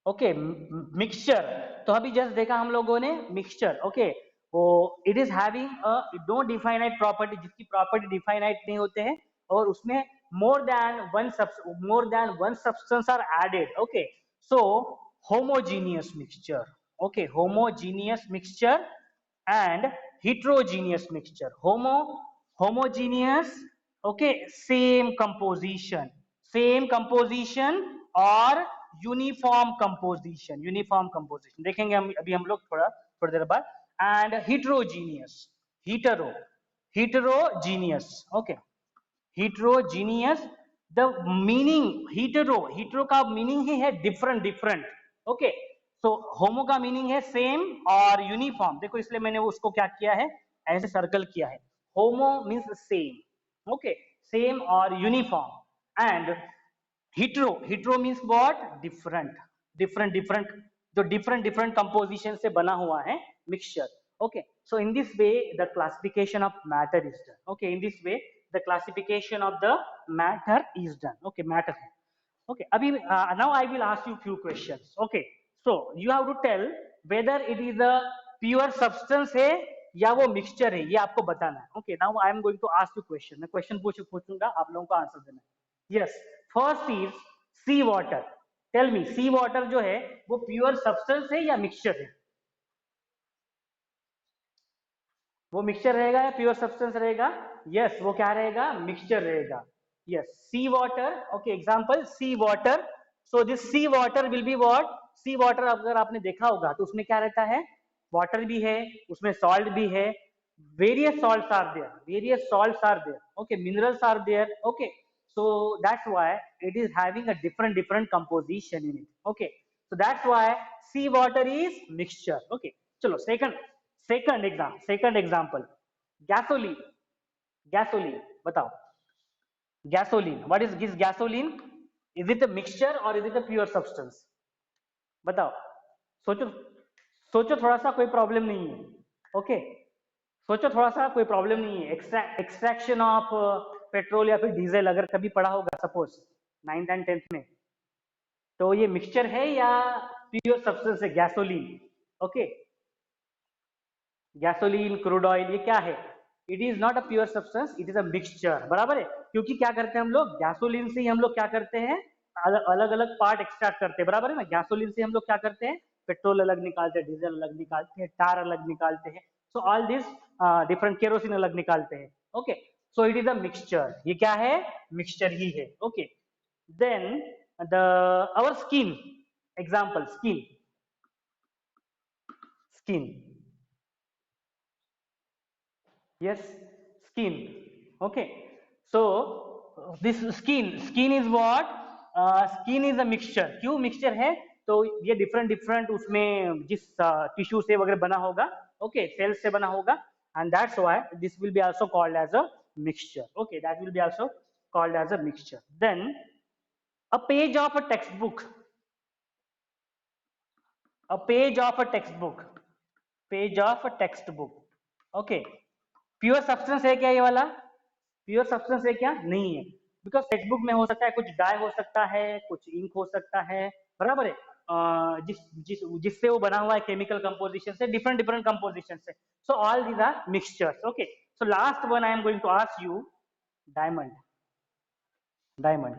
ओके, मिक्सचर तो अभी जस्ट देखा हम लोगों ने मिक्सचर. ओके, वो it is having a no definite property, जिसकी प्रॉपर्टी डिफाइनाइट नहीं होते हैं और उसमें more than one substance are added. Okay, so homogeneous mixture. Okay, homogeneous mixture and heterogeneous mixture. Homogeneous, okay, same composition or uniform composition देखेंगे हम अभी हम लोग थोड़ी देर बाद. And heterogeneous. Okay, heterogeneous. The meaning hetero का मीनिंग ही है डिफरेंट. ओके, सो होमो का मीनिंग है सेम और यूनिफॉर्म. देखो इसलिए मैंने उसको क्या किया है, ऐसे सर्कल किया है. Homo means same. Okay, same और uniform. And hetro means what? Different जो डिफरेंट कंपोजिशन से बना हुआ है mixture. Okay, so in this way the classification of matter is done. Okay, in this way the classification of the matter is done. Okay, matter है. Okay, अभी now I will ask you few questions. Okay, so you have to tell whether it is a pure substance है या वो mixture है, ये आपको बताना है. Okay, now I am going to ask you question. मैं क्वेश्चन पूछूंगा, आप लोगों को आंसर देना है. Yes, first is sea water. Tell me, sea water जो है वो प्योर सब्सटेंस है या मिक्सचर है? वो मिक्सचर रहेगा या प्योर सब्सटेंस रहेगा? यस, वो क्या रहेगा? मिक्सचर रहेगा. Yes, sea water. Okay, example sea water. So this sea water will be what? Sea water अगर आपने देखा होगा तो उसमें क्या रहता है? वाटर भी है, उसमें सॉल्ट भी है. Various salts are there. Okay, minerals are there. Okay, so that's why it is having a different composition in it. Okay, so that's why sea water is mixture. Okay, chalo second example. Gasoline. Batao. Gasoline, what is this gasoline? Is it a mixture or is it a pure substance? बताओ. सोचो सोचो थोड़ा सा, कोई problem नहीं है. Okay, सोचो थोड़ा सा, कोई प्रॉब्लम नहीं है. एक्सट्रैक्शन ऑफ पेट्रोल या फिर डीजल अगर कभी पढ़ा होगा सपोज 9th एंड 10th में, तो ये मिक्सचर है या प्योर सब्सटेंस है? Gasoline. Okay, gasoline, crude oil, ये क्या है? It is not a pure substance, it is a mixture. बराबर है, क्योंकि क्या करते हैं हम लोग? गैसोलीन से ही हम लोग क्या करते हैं? अलग अलग पार्ट एक्सट्रैक्ट करते हैं. बराबर है ना? गैसोलीन से हम लोग क्या करते हैं? पेट्रोल अलग निकालते हैं, डीजल अलग निकालते हैं, टार अलग निकालते हैं. So all this different, kerosene अलग निकालते हैं. Okay, so it is a mixture. ये क्या है? मिक्सचर ही है. Okay, then the our skin. Example, skin. Yes, skin. Okay, so this skin is what? Skin is a mixture. क्यों mixture है? तो ये different उसमें जिस टिश्यू से वगैरह बना होगा, okay, cells से बना होगा, and that's why this will be also called as a mixture. Okay, that will be also called as a mixture. Then a page of a textbook, a page of a textbook, page of a textbook, okay pure substance है क्या ये वाला? Pure substance है क्या? नहीं है, because text book में हो सकता है कुछ डाई हो सकता है, कुछ इंक हो सकता है, बराबर है, जिससे वो बना हुआ है केमिकल कंपोजिशन से, डिफरेंट डिफरेंट कंपोजिशन से, so all these are mixtures, okay. So last one I am going to ask you, diamond, diamond,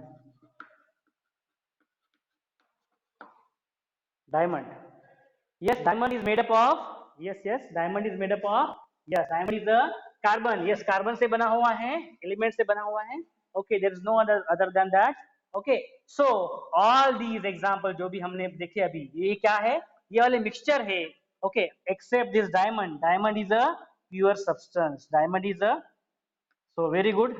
diamond, yes, diamond is made up of, yes, yes, diamond is made up of, yes, diamond is a carbon, yes, carbon से बना हुआ है, element से बना हुआ है, okay, there is no other than that, okay, so all these example जो भी हमने देखे अभी, ये क्या है? ये वाले mixture है, okay, except this diamond, diamond is a pure substance, diamond is a, so very good,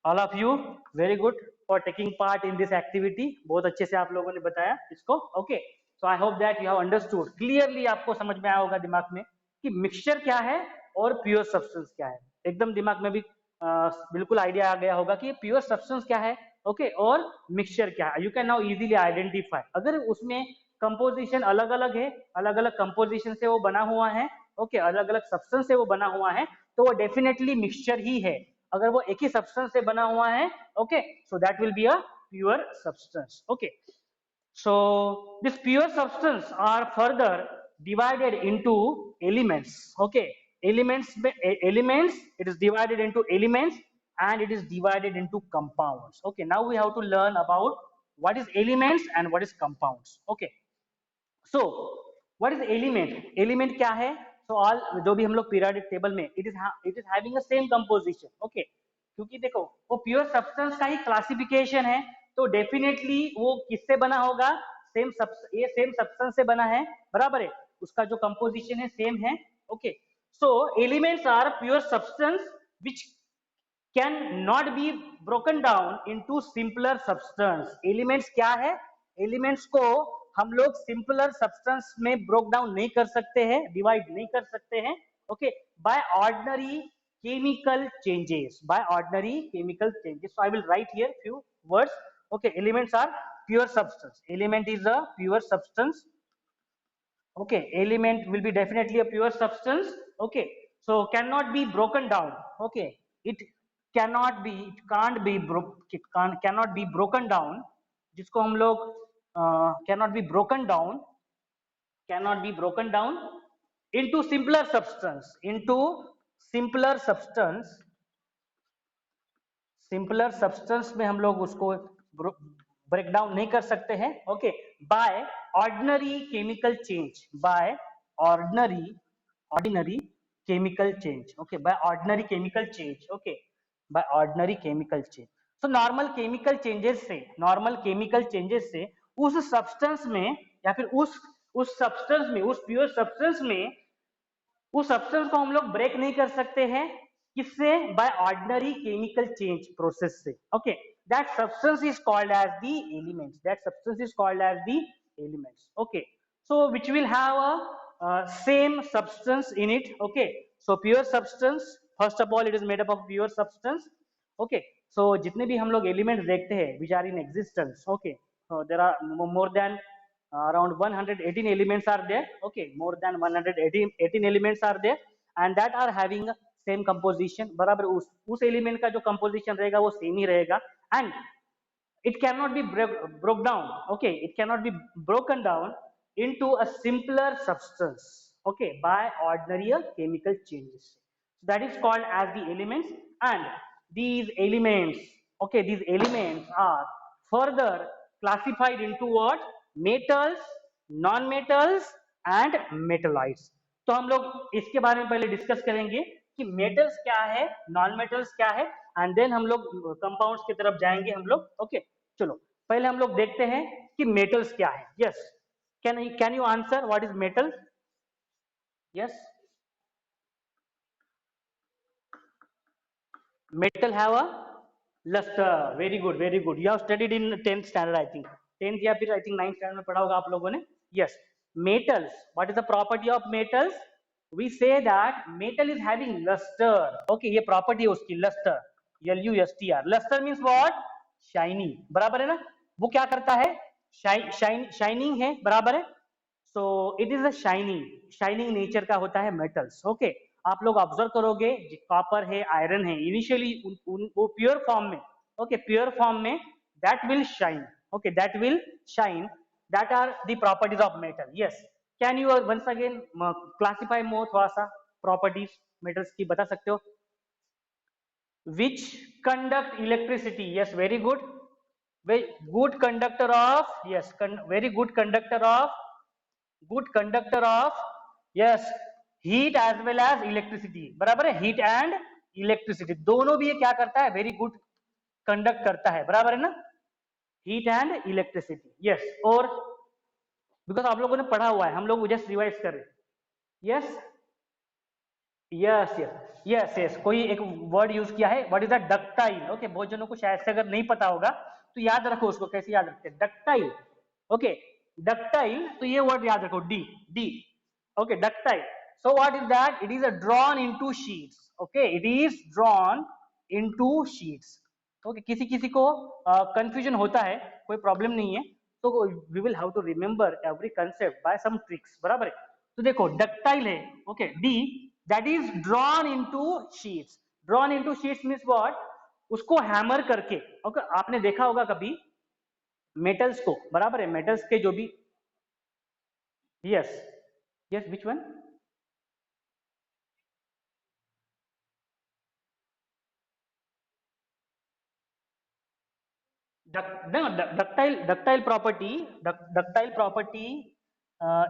all of you, very good for taking part in this activity, बहुत अच्छे से आप लोगों ने बताया इसको, okay, so I hope that you have understood clearly, आपको समझ में आया होगा दिमाग में कि मिक्सचर क्या है और प्योर सब्सटेंस क्या है, एकदम दिमाग में भी बिल्कुल आइडिया आ गया होगा कि प्योर सब्सटेंस क्या है, ओके, और मिक्सचर क्या है, you can now easily identify, अगर उसमें कंपोजिशन अलग अलग है, अलग अलग कंपोजिशन से वो बना हुआ है, ओके, अलग अलग सब्सटेंस से वो बना हुआ है, तो वो डेफिनेटली मिक्सचर ही है, अगर वो एक ही सब्सटेंस से बना हुआ है, okay, so that will be a pure substance, okay. So these pure substance are further divided into elements, okay, elements, it is divided into elements and it is divided into compounds, okay, now we have to learn about what is elements and what is compounds, okay। So what is element? Element क्या है? So all जो भी हम लोग periodic table में it is having a same composition, okay, क्योंकि देखो वो pure substance का ही classification है, तो definitely वो किससे बना होगा? ये same substance से बना है, बराबर है, उसका जो composition है same है, okay। So elements are pure substance which can not be broken down into simpler substance। Elements क्या है? एलिमेंट्स को हम लोग सिंपलर सब्सटेंस में ब्रोक डाउन नहीं कर सकते हैं, डिवाइड नहीं कर सकते हैं, okay, by ordinary chemical changes, by ordinary chemical changes, so I will write here few words, okay, elements are pure substance, element is a pure substance, okay, element will be definitely a pure substance, okay, so cannot be broken down, okay, it cannot be broken down, जिसको हम लोग cannot be broken down into simpler substance, simpler substance में हम लोग उसको break down नहीं कर सकते हैं, okay, bye ordinary chemical change, bye ordinary chemical change, okay, bye ordinary chemical change, okay, bye ordinary chemical change. तो नॉर्मल केमिकल चेंजेस से उस सब्सटेंस में या फिर उस सब्सटेंस में, उस प्योर सब्सटेंस में उस सब्सटेंस को हम लोग ब्रेक नहीं कर सकते हैं, किससे? By ordinary chemical change process से, okay, that substance is called as the elements, that substance is called as the elements, okay, so which will have a same substance in it, okay, so pure substance, first of all it is made up of pure substance, okay, so जितने भी हम लोग elements देखते हैं which are in existence, okay, there are more than around 118 elements are there, okay, more than 118 elements are there and that are having same composition, बराबर उस element का जो कंपोजिशन रहेगा वो सेम ही रहेगा, and it cannot be broke down, okay, it cannot be broken down into a simpler substance, okay, by ordinary chemical changes, so that is called as the elements, and these elements, okay, these elements are further classified into what? Metals, non metals and metalloids। तो हम लोग इसके बारे में पहले discuss करेंगे कि metals क्या है, नॉन मेटल्स क्या है, एंड देन हम लोग कंपाउंड्स की तरफ जाएंगे हम लोग, ओके, चलो पहले हम लोग देखते हैं कि मेटल्स क्या है। Yes, can you answer what is metal? Yes, metal have a luster, very good, very good, you have studied in 10th standard, I think 10th या फिर I think 9th standard में पढ़ा होगा आप लोगों ने। yes, metals, what is the property of metals? we say that metal is having luster, okay, ये property है उसकी luster, LUSTR, luster means what? shiny, बराबर है ना, वो क्या करता है, शाइनिंग है, बराबर है। So it is a shining nature का होता है मेटल्स। ओके, आप लोग ऑब्जर्व करोगे, कॉपर है, आयरन है, इनिशियली वो प्योर फॉर्म में, ओके, प्योर फॉर्म में that will shine, okay, that will shine, that are the properties of metal. Yes, can you once again classify more, थोड़ा सा प्रॉपर्टीज मेटल्स की बता सकते हो? Which conduct electricity? Yes, very good. Very good conductor of, yes, very good conductor of, good conductor of, yes, heat as well as electricity, बराबर है, heat and electricity दोनों भी ये क्या करता है, very good conduct करता है, बराबर है ना, heat and electricity। yes, और बिकॉज आप लोगों ने पढ़ा हुआ है, हम लोग जस्ट रिवाइज कर रहे हैं। Yes yes yes yes yes, कोई एक वर्ड यूज किया है, what is the ductile. Okay, बहुत जनों को शायद से अगर नहीं पता होगा तो याद रखो उसको, कैसे याद रखते हैं, डक्टाइल। ओके, डक्टाइल, तो ये वर्ड याद रखो, D D. Okay, ductile, so what is that, it is a drawn into sheets. Okay, it is drawn into sheets. Okay, किसी किसी को कंफ्यूजन होता है, कोई प्रॉब्लम नहीं है, तो we will have to remember every concept by some tricks, बराबर है। तो देखो डक्टाइल है, okay, D, that is drawn into sheets. Drawn into sheets means what, उसको हैमर करके, ओके, आपने देखा होगा कभी मेटल्स को, बराबर है, मेटल्स के जो भी, yes yes, which one, ductile property, ductile property,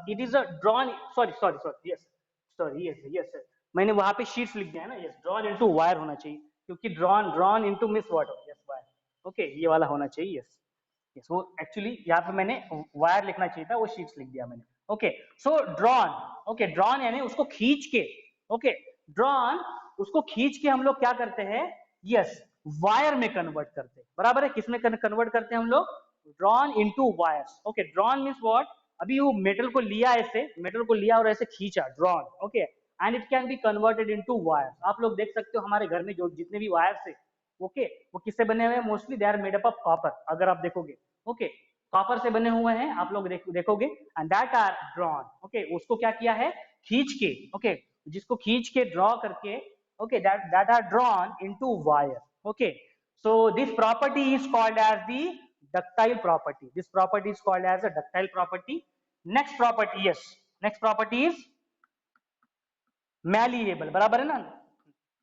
it is a drawn, sorry yes, sorry yes yes sir, मैंने वहां पे शीट्स लिख दिया है ना, यस, ड्रॉन इनटू वायर होना चाहिए, क्योंकि drawn into miss water, yes wire, okay, ये वाला होना चाहिए, यस यस, वो एक्चुअली यहाँ पे मैंने वायर लिखना चाहिए था, वो शीट्स लिख दिया मैंने। ओके, सो ड्रॉन, ओके, ड्रॉन यानी उसको खींच के, ओके, ड्रॉन, उसको खींच के हम लोग क्या करते हैं, यस, वायर में कन्वर्ट करते हैं, बराबर है, किसमें कन्वर्ट करते हैं हम लोग, drawn into wires. Okay, drawn means what, अभी वो मेटल को लिया, ऐसे मेटल को लिया और ऐसे खींचा, drawn, okay, and it can be converted into wires. आप लोग देख सकते हो हमारे घर में जो जितने भी वायर्स है, ओके, वो किससे बने हुए हैं, mostly they are made up of copper, अगर आप देखोगे, ओके, कॉपर से बने हुए हैं, आप लोग देखोगे, and that are drawn, okay, उसको क्या किया है, खींच के, ओके, जिसको खींच के ड्रॉ करके, okay, that are drawn into wire। okay, so this property is called as the ductile property, this property is called as a ductile property। next property, yes, next property is malleable, बराबर है ना,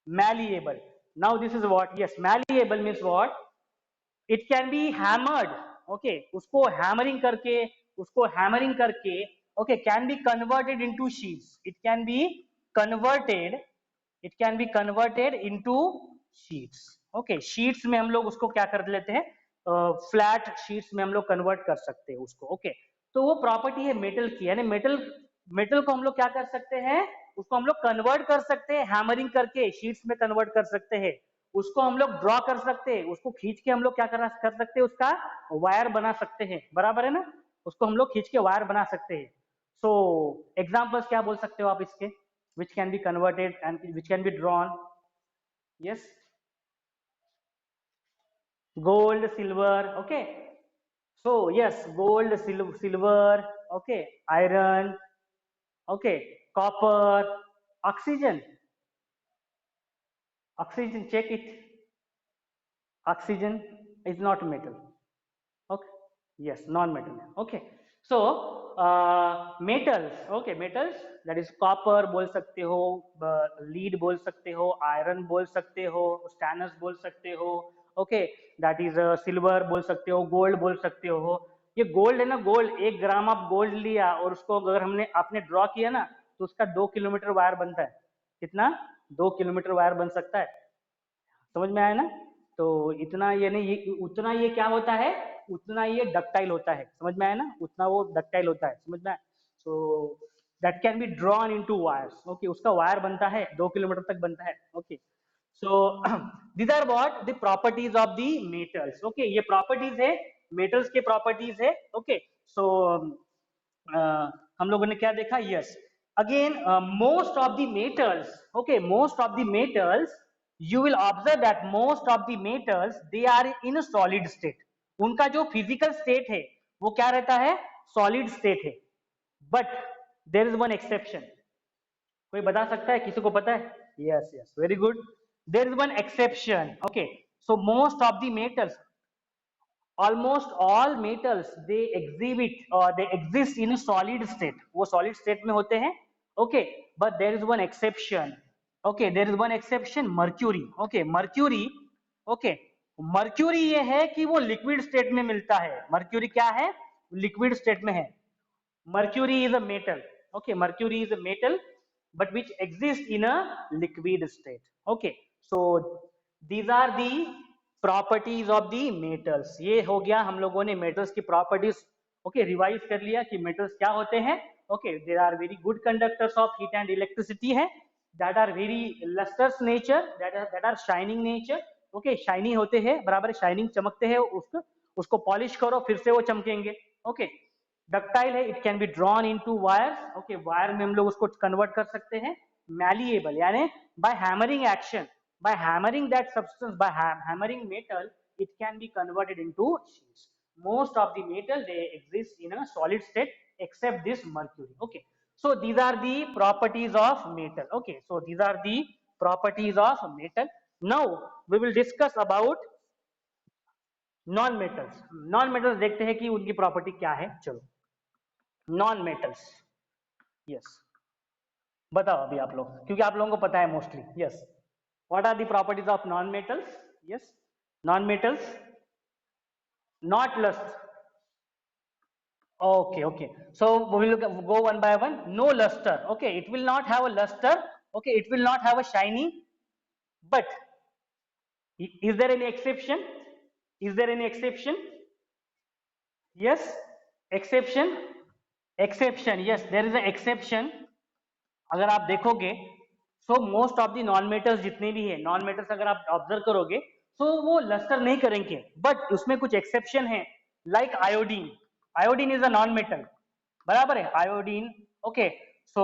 malleable। now this is what, yes, malleable means what, it can be hammered, okay, उसको hammering करके, उसको hammering करके, okay, can be converted into sheets, it can be converted, it can be converted into sheets। okay, sheets में हम लोग उसको क्या कर लेते हैं, फ्लैट शीट्स में हम लोग कन्वर्ट कर सकते हैं उसको। ओके, तो वो प्रॉपर्टी है मेटल की, यानी मेटल, मेटल को हम लोग क्या कर सकते हैं, उसको हम लोग कन्वर्ट कर सकते हैं, हैमरिंग करके शीट्स में कन्वर्ट कर सकते हैं, उसको हम लोग ड्रॉ कर सकते हैं, उसको खींच के हम लोग क्या कर सकते हैं, उसका वायर बना सकते हैं, बराबर है ना, उसको हम लोग खींच के वायर बना सकते हैं। सो एग्जाम्पल्स क्या बोल सकते हो आप इसके, which can be converted and which can be drawn, yes, gold, silver, okay, so yes, gold, silver, okay, iron, okay, copper, oxygen, oxygen, check it, oxygen is not metal, okay, yes, non-metal, okay, so metals, okay, metals, that is copper बोल सकते हो, lead बोल सकते हो, iron बोल सकते हो, stannous बोल सकते हो, okay, that is silver बोल सकते हो, gold बोल सकते हो। ये गोल्ड है ना, गोल्ड, 1 ग्राम आप गोल्ड लिया और उसको अगर हमने आपने ड्रॉ किया ना, तो उसका 2 किलोमीटर वायर बनता है, कितना, 2 किलोमीटर वायर बन सकता है, समझ में आया ना। तो इतना ये नहीं, ये उतना ये क्या होता है, उतना ये डक्टाइल होता है, समझ में आया ना, उतना वो डक्टाइल होता है, समझ में आया। So that can be drawn into wires, okay, उसका वायर बनता है, 2 किलोमीटर तक बनता है। Okay, so these are what the properties of the metals. Okay, ये प्रॉपर्टीज है, मेटल्स के प्रॉपर्टीज है। ओके, सो हम लोगों ने क्या देखा, yes, again most of the metals, okay, most of the metals, you will observe that most of the metals they are in a solid state। उनका जो फिजिकल स्टेट है वो क्या रहता है, सॉलिड स्टेट है। But there is one exception, कोई बता सकता है, किसी को पता है? Yes yes, very good, there is one exception. Okay, so most of the metals, almost all metals they exhibit or they exist in a solid state, वो solid state में होते हैं। okay, but there is one exception, okay, there is one exception, mercury। okay, mercury, okay, mercury ये है कि वो liquid state में मिलता है। mercury क्या है, liquid state में है। mercury is a metal, okay, mercury is a metal but which exists in a liquid state। okay, so these are the properties of the metals. ये हो गया हम लोगों ने मेटल्स की प्रॉपर्टीज, ओके, रिवाइज कर लिया कि मेटल्स क्या होते हैं। Okay, there are very good conductors of heat and electricity है, that are very lusters nature, that are shining nature. Okay, shiny होते हैं, बराबर शाइनिंग, चमकते हैं, उसको पॉलिश करो फिर से वो चमकेंगे। ओके, डक्टाइल है, it can be drawn into wires. Okay, wire में हम लोग उसको कन्वर्ट कर सकते हैं। मैलिएबल यानी by hammering action, by hammering that substance, by hammering metal, it can be converted into sheets। most of the metal they exist in a solid state except this mercury। okay, so these are the properties of metal। okay, so these are the properties of metal। now we will discuss about non metals. Non metals देखते हैं कि उनकी property क्या है। चलो, non metals, yes, बताओ अभी आप लोग, क्योंकि आप लोगों को पता है mostly. Yes, what are the properties of non-metals? yes, non-metals, not lust। okay, okay, so we will go one by one। no luster, okay, it will not have a luster, okay, it will not have a shiny, but is there any exception, is there any exception? yes, exception, exception, yes, there is an exception। अगर आप देखोगे सो most of the non metals जितने भी है, non metals अगर आप observe करोगे तो वो लस्टर नहीं करेंगे, बट उसमें कुछ एक्सेप्शन है, like iodine. Iodine is a non metal, बराबर है, आयोडीन। ओके, सो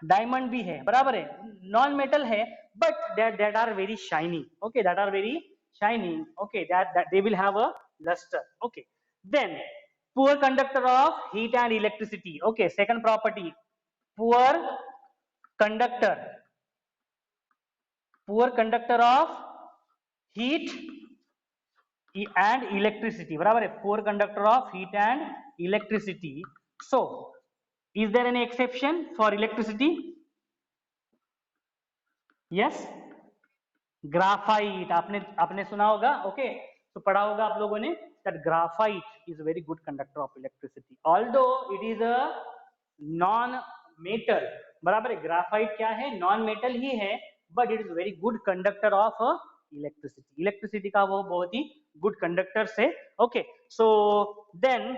डायमंड भी है, बराबर है, नॉन मेटल है, but that are very shiny. Okay, that are very shiny. Okay, that they will have a lustre. Okay, then poor conductor of heat and electricity। okay, second property, poor conductor, poor conductor of heat and electricity, बराबर है, poor conductor of heat and electricity। so is there any exception for electricity? yes, graphite, आपने आपने सुना होगा। Okay, तो पढ़ा होगा आप लोगों ने that graphite is a very good conductor of electricity although it is a non metal। बराबर है, ग्राफाइट क्या है, नॉन मेटल ही है, but it is very good conductor of electricity. Electricity का वो बहुत ही गुड कंडक्टर है। Okay, so then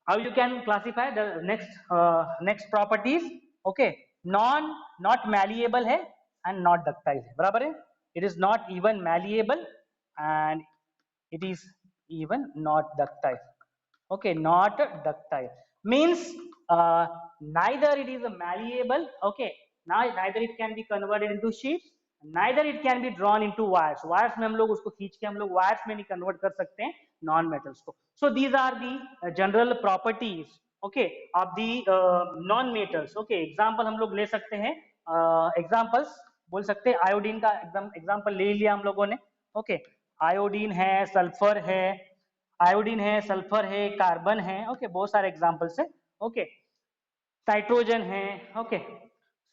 how you can classify the next properties. Okay, non not malleable है एंड नॉट डक्टाइल है, बराबर है, it is not even malleable and it is even not ductile। okay, not ductile means neither it is a malleable, okay, neither it can be converted into sheets, neither it can be drawn into wires। wires में हम लोग उसको खींच के हम लोग wires में नहीं convert कर सकते हैं नॉन मेटल्स को। so these are the general properties, okay, of the non metals। okay, example हम लोग ले सकते हैं, examples बोल सकते हैं, आयोडीन का एग्जाम्पल ले लिया हम लोगों ने। ओके, आयोडीन है, सल्फर है, आयोडीन है, सल्फर है, कार्बन है। ओके, बहुत सारे एग्जाम्पल्स है। ओके, नाइट्रोजन है। Okay,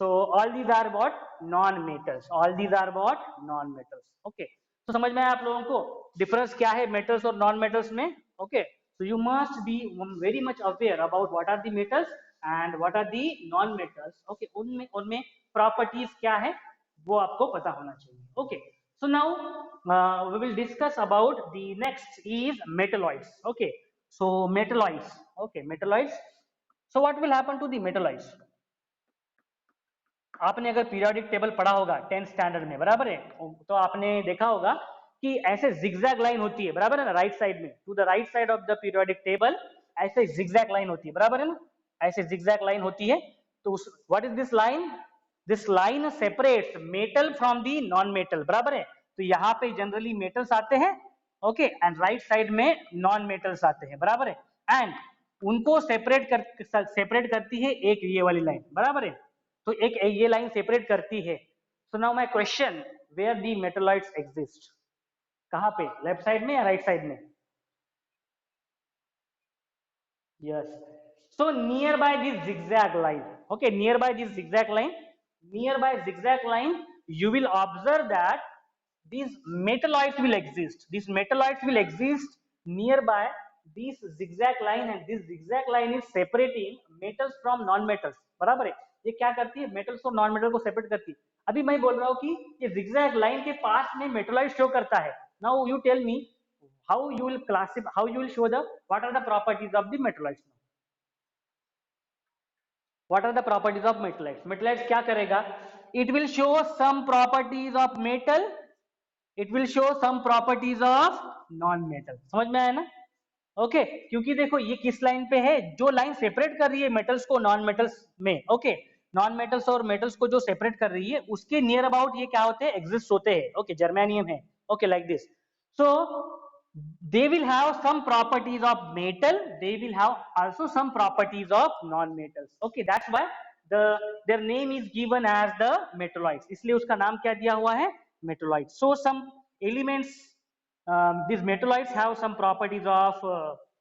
so all these are what, non metals, all these are what, non metals. Okay, तो समझ में आया आप लोगों को डिफरेंस क्या है मेटल्स और नॉन मेटल्स में। Okay, so you must be very much aware about what are the metals and what are the non metals। okay, उनमें उनमें प्रॉपर्टीज क्या है वो आपको पता होना चाहिए। Okay, so now we will discuss about the next is metalloids। okay, so metalloids, okay, metalloids, so what will happen to the metalloids? आपने अगर पीरियोडिक टेबल पढ़ा होगा 10th स्टैंडर्ड में, बराबर है, तो आपने देखा होगा कि ऐसे जिगजैग लाइन होती है, बराबर है ना, राइट साइड में, to the right side of the periodic table ऐसे जिगजैग लाइन होती है, बराबर है ना, ऐसे जिगजैग लाइन होती है। तो what is this line? This line separates metal from the non metal, बराबर है। तो यहाँ पे जनरली मेटल्स आते हैं ओके, एंड राइट साइड में नॉन मेटल्स आते हैं, बराबर है। एंड उनको सेपरेट करती है एक ये वाली लाइन, बराबर है। तो एक ये लाइन सेपरेट करती है। So now my question, where the metalloids exist, कहाँ पे, लेफ्ट साइड में या राइट साइड में? Yes. So nearby this zigzag line, okay, nearby this zigzag line, nearby zigzag line, you will observe that these metalloids will exist. These metalloids will exist nearby this zigzag line, and this zigzag line is separating metals from non-metals. बराबर है? ये क्या करती है? Metals और non metal को separate करती है। अभी मैं बोल रहा हूँ कि ये zigzag line के पास में मेटलॉइड शो करता है। Now you tell me how you will classify, how you will show the what are the properties of the metalloids. What are the properties of metalloids? Metalloids क्या करेगा? It will show some properties of metal. It will show some properties of non-metal. समझ में आया ना? Okay, क्योंकि देखो ये किस लाइन पे है, जो लाइन सेपरेट कर रही है मेटल्स को नॉन मेटल्स में, ओके, नॉन मेटल्स और मेटल्स को जो सेपरेट कर रही है उसके नियर अबाउट ये क्या होते हैं, एग्जिस्ट होते हैं। ओके, जर्मेनियम है, okay, like this. So they will have some properties of metal, they will have also some properties of non-metals. Okay, that's why their name is given as the metalloids, इसलिए उसका नाम क्या दिया हुआ है, metalloids. So some elements, these metalloids have some properties of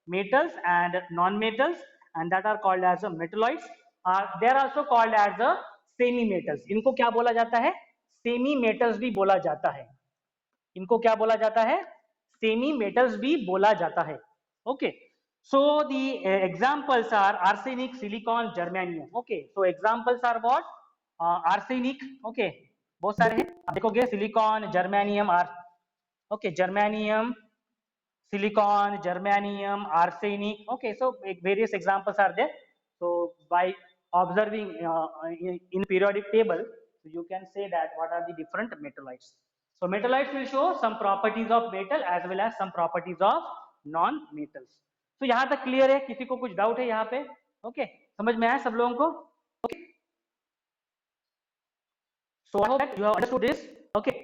metals and non-metals, and that are called as metalloids. They are also called as semi-metals. इनको क्या बोला जाता है, semi metals भी बोला जाता है। इनको क्या बोला जाता है, सेमी मेटल्स भी बोला जाता है। Okay, so the examples are arsenic, silicon, germanium. Okay, so examples are what, arsenic, okay, बहुत सारे हैं, आप देखोगे silicon, germanium, okay, germanium, silicon, germanium, arsenic. Okay, so various examples are there. So by observing in periodic table, so you can say that what are the different metalloids. So metalloids will show some properties of metal as well as some properties of non-metals. So यहाँ तक clear है? किसी को कुछ doubt है यहाँ पे? Okay, समझ में आया सब लोगों को? Okay. So I hope that you have understood this. Okay.